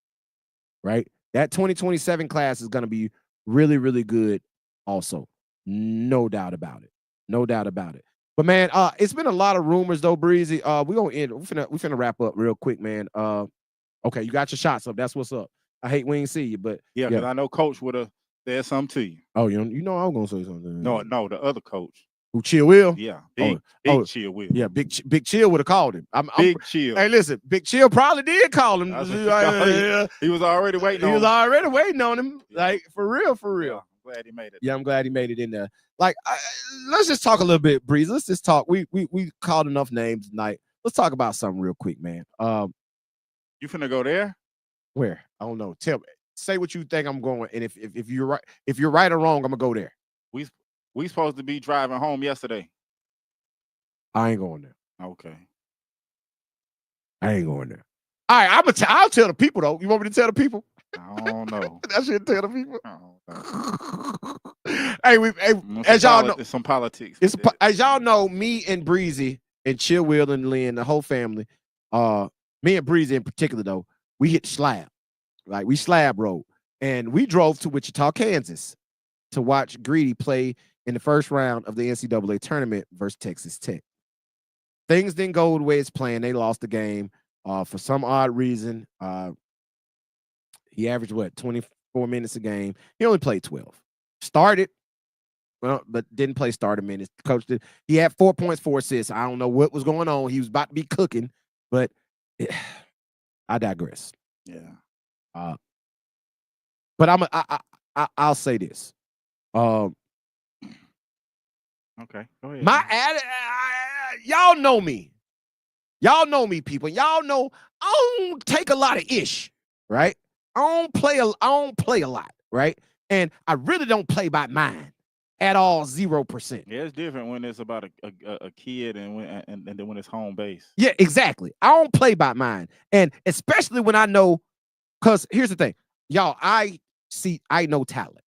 right? That 2027 class is going to be really, really good also. No doubt about it. No doubt about it. But, man, it's been a lot of rumors, though, Breezy. We're going to end. We're finna wrap up real quick, man. Okay, you got your shots up. That's what's up. I hate we ain't see you, but. Yeah, because I know Coach would have said something to you. Oh, you know I was going to say something. No, the other coach. Who, Chill Will? Yeah, big Chill Will. Yeah, Big Chill would have called him. Big Chill. Hey, listen, Big Chill probably did call him. He was already waiting on him. He was already waiting on him. Like, for real. Yeah, I'm glad he made it. Yeah, I'm glad he made it in there. Like, let's just talk a little bit, Breeze. Let's just talk. We called enough names tonight. Let's talk about something real quick, man. You finna go there? Where? I don't know. Tell me. Say what you think I'm going. And if you're right or wrong, I'm gonna go there. We supposed to be driving home yesterday. I ain't going there. Okay. I ain't going there. All right, I'll tell the people though. You want me to tell the people? I don't know. That should tell the people. Hey, as y'all know, it's some politics. As y'all know, me and Breezy and Chill Will and Lynn, the whole family, me and Breezy in particular though, we hit slab. Like we slab road. And we drove to Wichita, Kansas to watch Greedy play in the first round of the NCAA tournament versus Texas Tech. Things didn't go the way it's planned. They lost the game for some odd reason. He averaged, 24 minutes a game. He only played 12. Started, but didn't play starter minutes. Coach did. He had 4 points, 4 assists. I don't know what was going on. He was about to be cooking, but I digress. Yeah. But I'll say this. Okay, go ahead. Y'all know me. Y'all know me, people. Y'all know I don't take a lot of ish, right? I don't play a lot, right? And I really don't play by mine at all, 0%. Yeah, it's different when it's about a kid and then when it's home base. Yeah, exactly. I don't play by mine. And especially when I know, because here's the thing, y'all, I know talent.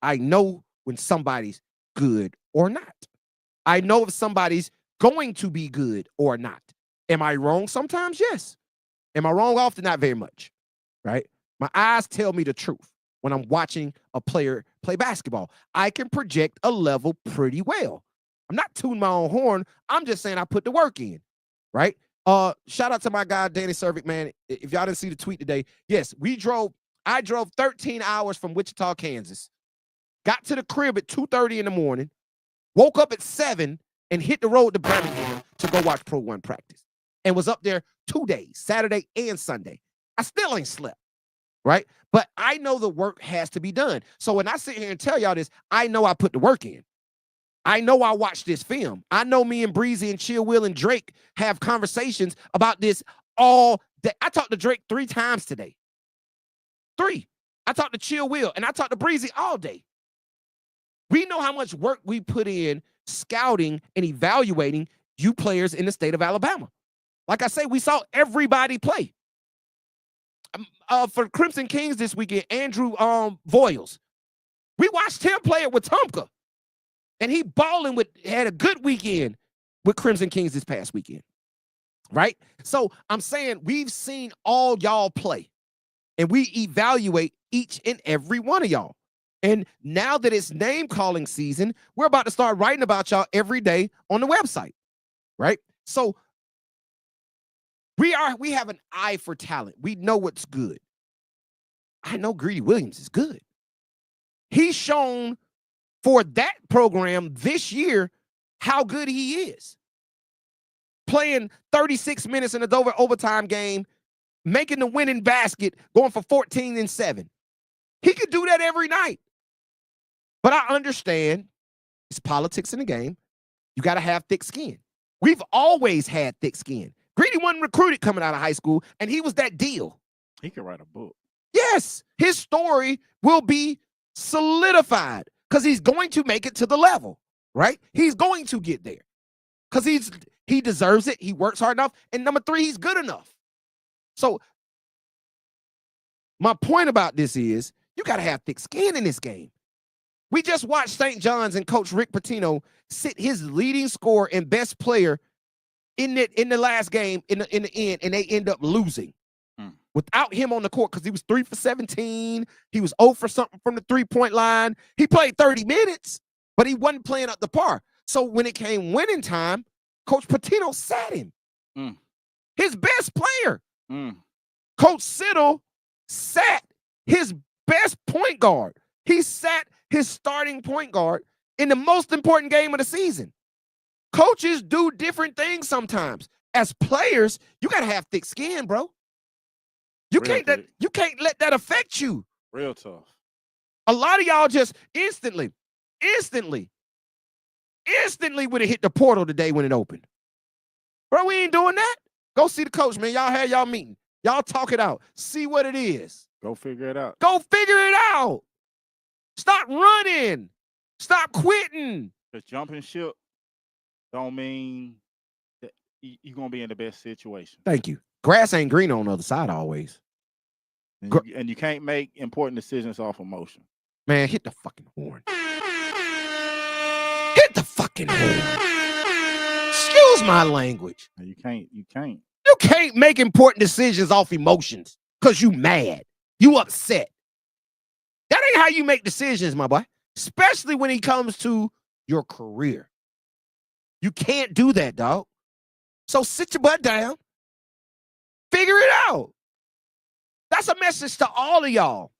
I know when somebody's good or not. I know if somebody's going to be good or not. Am I wrong sometimes? Yes. Am I wrong often? Not very much, right? My eyes tell me the truth when I'm watching a player play basketball. I can project a level pretty well. I'm not tooting my own horn. I'm just saying I put the work in, right? Shout out to my guy, Danny Cervic, man. If y'all didn't see the tweet today, yes, I drove 13 hours from Wichita, Kansas, got to the crib at 2:30 in the morning, woke up at 7 and hit the road to Birmingham to go watch Pro 1 practice and was up there 2 days, Saturday and Sunday. I still ain't slept, right? But I know the work has to be done. So when I sit here and tell y'all this, I know I put the work in. I know I watched this film. I know me and Breezy and Chill Will and Drake have conversations about this all day. I talked to Drake 3 times today. 3. I talked to Chill Will and I talked to Breezy all day. We know how much work we put in scouting and evaluating you players in the state of Alabama. Like I say, we saw everybody play. For Crimson Kings this weekend, Andrew Voiles. We watched him play it with Wetumpka. And he had a good weekend with Crimson Kings this past weekend. Right? So I'm saying we've seen all y'all play. And we evaluate each and every one of y'all. And now that it's name calling season, we're about to start writing about y'all every day on the website. Right? So we have an eye for talent. We know what's good. I know Greedy Williams is good. He's shown for that program this year how good he is. Playing 36 minutes in a overtime game, making the winning basket, going for 14 and 7. He could do that every night. But I understand it's politics in the game. You got to have thick skin. We've always had thick skin. Greedy wasn't recruited coming out of high school, and he was that deal. He could write a book. Yes, his story will be solidified because he's going to make it to the level, right? He's going to get there because he deserves it. He works hard enough. And number 3, he's good enough. So my point about this is you got to have thick skin in this game. We just watched St. John's and Coach Rick Pitino sit his leading scorer and best player in the last game in the end, and they end up losing without him on the court because he was 3 for 17. He was 0 for something from the 3-point line. He played 30 minutes, but he wasn't playing up the par. So when it came winning time, Coach Pitino sat him. His best player. Coach Siddle sat his best point guard. He sat his starting point guard in the most important game of the season. Coaches do different things sometimes. As players, you got to have thick skin, bro. You can't let that affect you. Real tough. A lot of y'all just instantly would have hit the portal today when it opened. Bro, we ain't doing that. Go see the coach, man. Y'all had y'all meeting. Y'all talk it out. See what it is. Go figure it out. Go figure it out. Stop running. Stop quitting. The jumping ship don't mean that you're going to be in the best situation. Thank you. Grass ain't green on the other side always. And you can't make important decisions off emotion. Man, hit the fucking horn. Hit the fucking horn. Excuse my language. You can't. You can't make important decisions off emotions because you mad. You upset. That ain't how you make decisions, my boy. Especially when it comes to your career. You can't do that, dog. So sit your butt down. Figure it out. That's a message to all of y'all.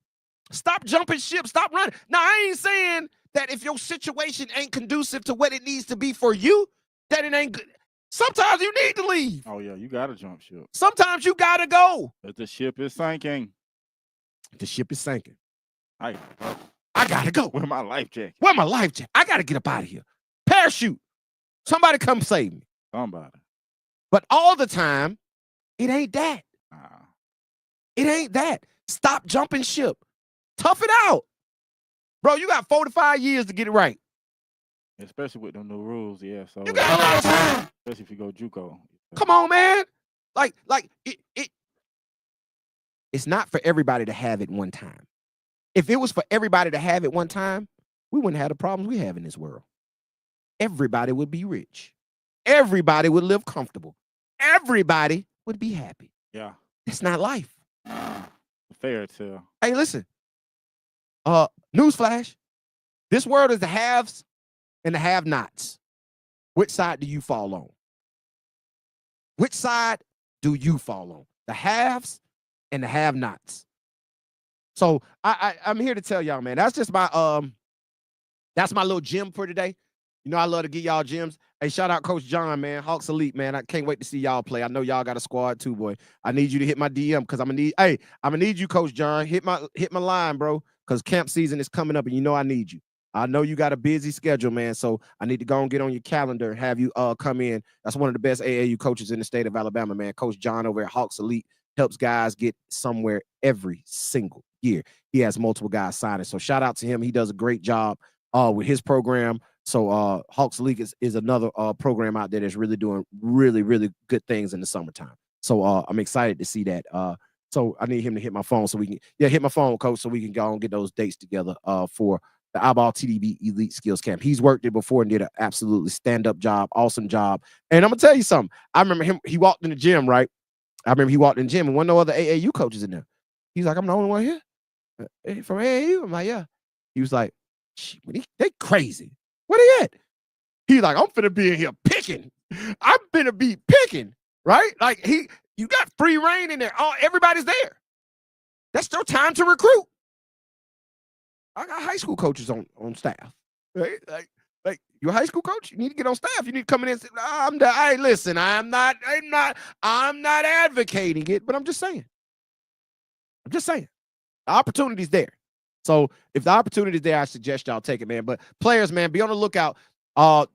Stop jumping ship. Stop running. Now, I ain't saying that if your situation ain't conducive to what it needs to be for you, that it ain't good. Sometimes you need to leave. Oh, yeah. You got to jump ship. Sometimes you got to go. But the ship is sinking. The ship is sinking. I got to go. Where's my life jacket? Where's my life jacket? I got to get up out of here. Parachute. Somebody come save me. Somebody. But all the time, it ain't that. It ain't that. Stop jumping ship. Tough it out. Bro, you got 4 to 5 years to get it right. Especially with the new rules, yeah. So you got a lot of time. Especially if you go JUCO. Come on, man. It's not for everybody to have it one time. If it was for everybody to have it one time, we wouldn't have the problems we have in this world. Everybody would be rich. Everybody would live comfortable. Everybody would be happy. Yeah. It's not life. Fairy tale. Hey, listen. Newsflash. This world is the haves and the have-nots. Which side do you fall on? Which side do you fall on? The haves and the have-nots. So I'm here to tell y'all, man. That's just my little gem for today. You know, I love to give y'all gems. Hey, shout out Coach John, man. Hawks Elite, man. I can't wait to see y'all play. I know y'all got a squad too, boy. I need you to hit my DM because I'm gonna need you, Coach John. Hit my line, bro, because camp season is coming up and you know I need you. I know you got a busy schedule, man, so I need to go and get on your calendar and have you come in. That's one of the best AAU coaches in the state of Alabama, man. Coach John over at Hawks Elite helps guys get somewhere every single year. He has multiple guys signing, so shout out to him. He does a great job with his program. So Hawks League is another program out there that's really doing really good things in the summertime. So I'm excited to see that. So I need him to hit my phone so we can hit my phone, coach, so we can go and get those dates together for the iBall TDB Elite Skills Camp. He's worked it before and did an absolutely stand-up job, awesome job. And I'm gonna tell you something. I remember him, he walked in the gym, right? I remember he walked in the gym and one no other AAU coaches in there. He's like, I'm the only one here from AAU. I'm like, yeah. He was like, they crazy. Where they at? He's like, I'm finna be in here picking. I'm finna be picking, right? Like you got free reign in there. Oh, everybody's there. That's their time to recruit. I got high school coaches on staff, right? Like you're a high school coach. You need to get on staff. You need to come in and say, listen, I'm not advocating it, but I'm just saying. The opportunity's there. So if the opportunity's there, I suggest y'all take it, man. But players, man, be on the lookout. The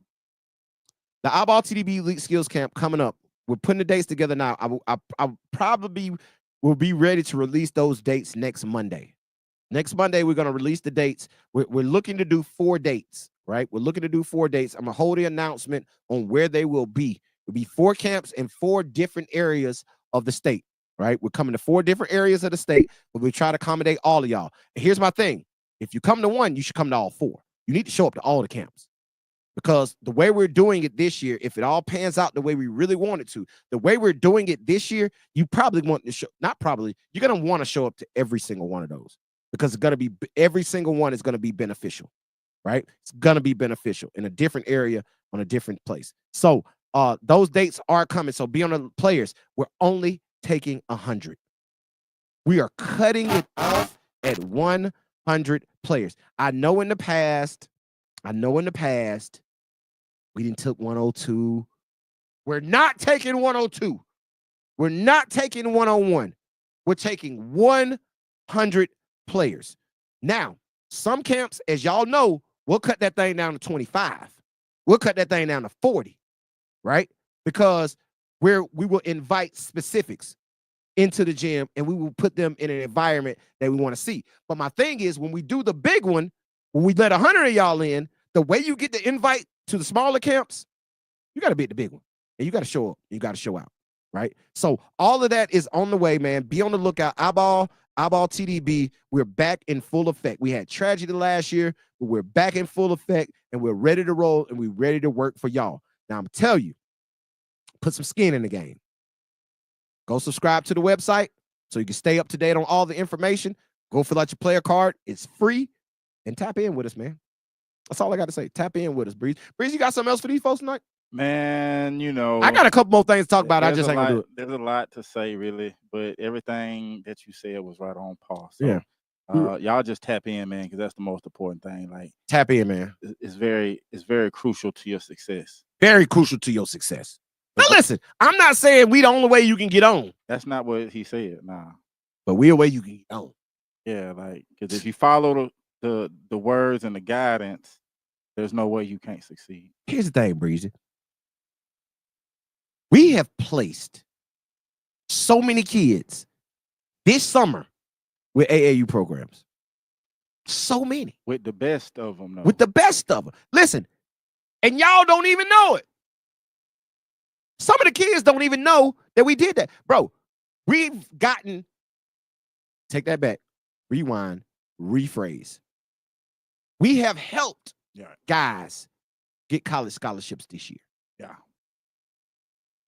iBall TDB Elite Skills Camp coming up. We're putting the dates together now. I probably will be ready to release those dates next Monday. Next Monday, we're going to release the dates. We're looking to do 4 dates, right? We're looking to do 4 dates. I'm going to hold the announcement on where they will be. It'll be 4 camps in 4 different areas of the state, right? We're coming to 4 different areas of the state, but we try to accommodate all of y'all. And here's my thing. If you come to one, you should come to all 4. You need to show up to all the camps. Because the way we're doing it this year, if it all pans out the way we really want it to, the way we're doing it this year, you probably want to show, not probably, you're going to want to show up to every single one of those. Because it's going to be, every single one is going to be beneficial, right? It's going to be beneficial in a different area on a different place. So those dates are coming. So be on the players. We're only taking 100. We are cutting it off at 100 players. I know in the past, we didn't took 102. We're not taking 102. We're not taking 101. We're taking 100 players. Now, some camps, as y'all know, we'll cut that thing down to 25. We'll cut that thing down to 40, right? Because we will invite specifics into the gym and we will put them in an environment that we want to see. But my thing is, when we do the big one, when we let 100 of y'all in, the way you get the invite to the smaller camps, you got to be at the big one. And you got to show up. You got to show out, right? So all of that is on the way, man. Be on the lookout. iBall TDB, we're back in full effect. We had tragedy last year, but we're back in full effect, and we're ready to roll, and we're ready to work for y'all. Now, I'm going to tell you, put some skin in the game. Go subscribe to the website so you can stay up to date on all the information. Go fill out your player card. It's free. And tap in with us, man. That's all I got to say. Tap in with us, Breeze. Breeze, you got something else for these folks tonight? Man, you know, I got a couple more things to talk about. I just ain't gonna do it. There's a lot to say, really, but everything that you said was right on par. So, Yeah. Y'all just tap in, man, because that's the most important thing. Like, tap in, man. It's very crucial to your success. Very crucial to your success. Now, listen, I'm not saying we the only way you can get on. That's not what he said, nah. But we're a way you can get on. Yeah, like, because if you follow the words and the guidance, there's no way you can't succeed. Here's the thing, Breezy. We have placed so many kids this summer with AAU programs. So many. With the best of them, though. With the best of them. Listen, and y'all don't even know it. Some of the kids don't even know that we did that. Bro, we've gotten, take that back, rewind, rephrase. We have helped guys get college scholarships this year. Yeah.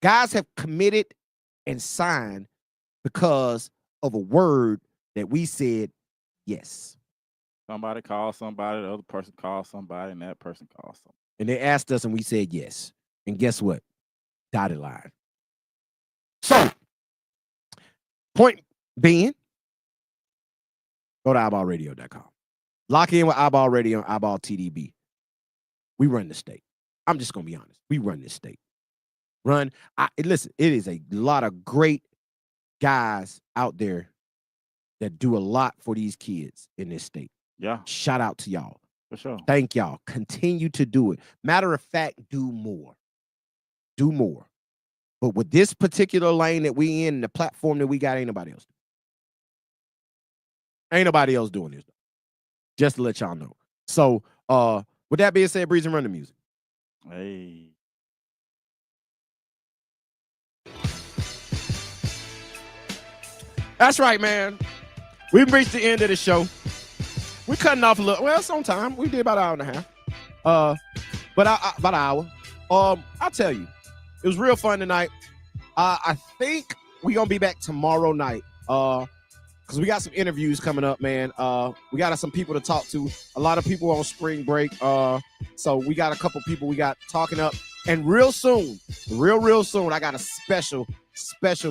Guys have committed and signed because of a word that we said yes. Somebody called somebody, the other person called somebody, and that person called somebody. And they asked us and we said yes. And guess what? Dotted line. So, point being, go to iBallRadio.com. Lock in with iBall Radio and iBall TDB. We run the state. I'm just going to be honest. We run this state. Listen, it is a lot of great guys out there that do a lot for these kids in this state. Yeah. Shout out to y'all. For sure. Thank y'all. Continue to do it. Matter of fact, do more. Do more. But with this particular lane that we in, the platform that we got, ain't nobody else. Ain't nobody else doing this. Just to let y'all know. So With that being said, Breezy, run the music. Hey. That's right, man. We've reached the end of the show. We're cutting off a little. Well, it's on time. We did about an hour and a half. But about an hour. I'll tell you, it was real fun tonight. I think we're gonna be back tomorrow night. Because we got some interviews coming up, man. We got some people to talk to. A lot of people on spring break. So we got a couple people we got talking up. And real soon, real soon, I got a special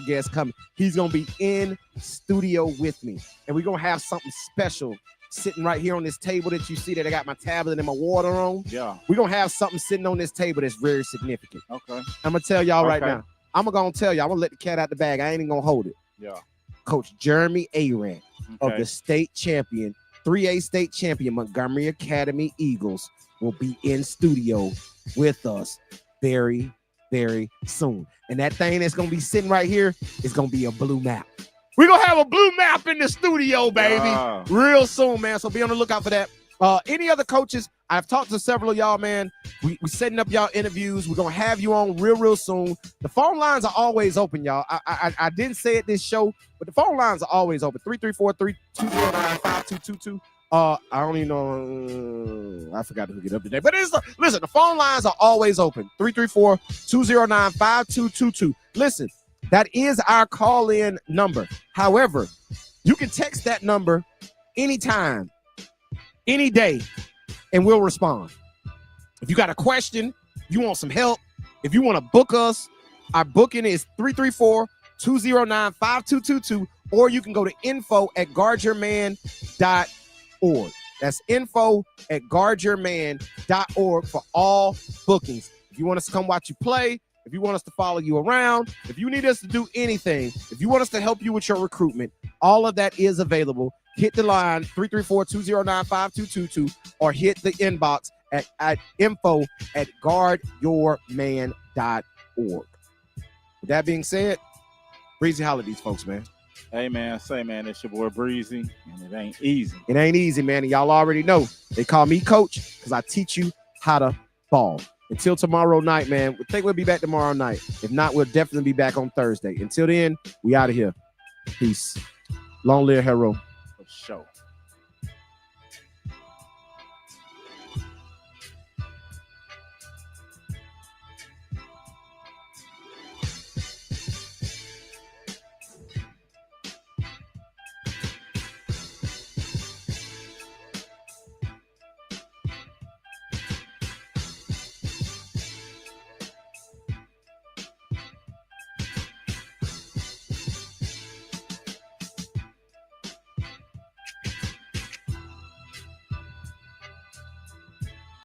guest coming. He's gonna be in studio with me, and we're gonna have something special sitting right here on this table that you see that I got my tablet and my water on. Yeah. We're gonna have something sitting on this table that's very significant. Okay. I'm gonna tell y'all right now. I'm gonna tell you. I'm gonna let the cat out the bag. I ain't even gonna hold it. Yeah. Coach Jeremy Arant of the state champion, 3A state champion Montgomery Academy Eagles will be in studio with us very, very soon. And that thing that's gonna be sitting right here is gonna be a blue map. We're gonna have a blue map in the studio, baby, real soon, man. So be on the lookout for that. Any other coaches? I've talked to several of y'all, man. We setting up y'all interviews. We're gonna have you on real soon. The phone lines are always open, y'all. I didn't say it this show, but the phone lines are always open. 334-309-5222. I don't even know. I forgot to hook it up today. But listen, the phone lines are always open. 334-209-5222. Listen, that is our call-in number. However, you can text that number anytime, any day, and we'll respond. If you got a question, you want some help, if you want to book us, our booking is 334-209-5222, or you can go to info@guardyourman.org. That's info@guardyourman.org for all bookings. If you want us to come watch you play, if you want us to follow you around, if you need us to do anything, if you want us to help you with your recruitment, all of that is available. Hit the line 334-209-5222 or hit the inbox at info@guardyourman.org. With that being said, Breezy, holla these folks, man. Hey, man, it's your boy Breezy, and it ain't easy. It ain't easy, man, and y'all already know. They call me coach because I teach you how to ball. Until tomorrow night, man. We think we'll be back tomorrow night. If not, we'll definitely be back on Thursday. Until then, we out of here. Peace. Long live Hero. For sure.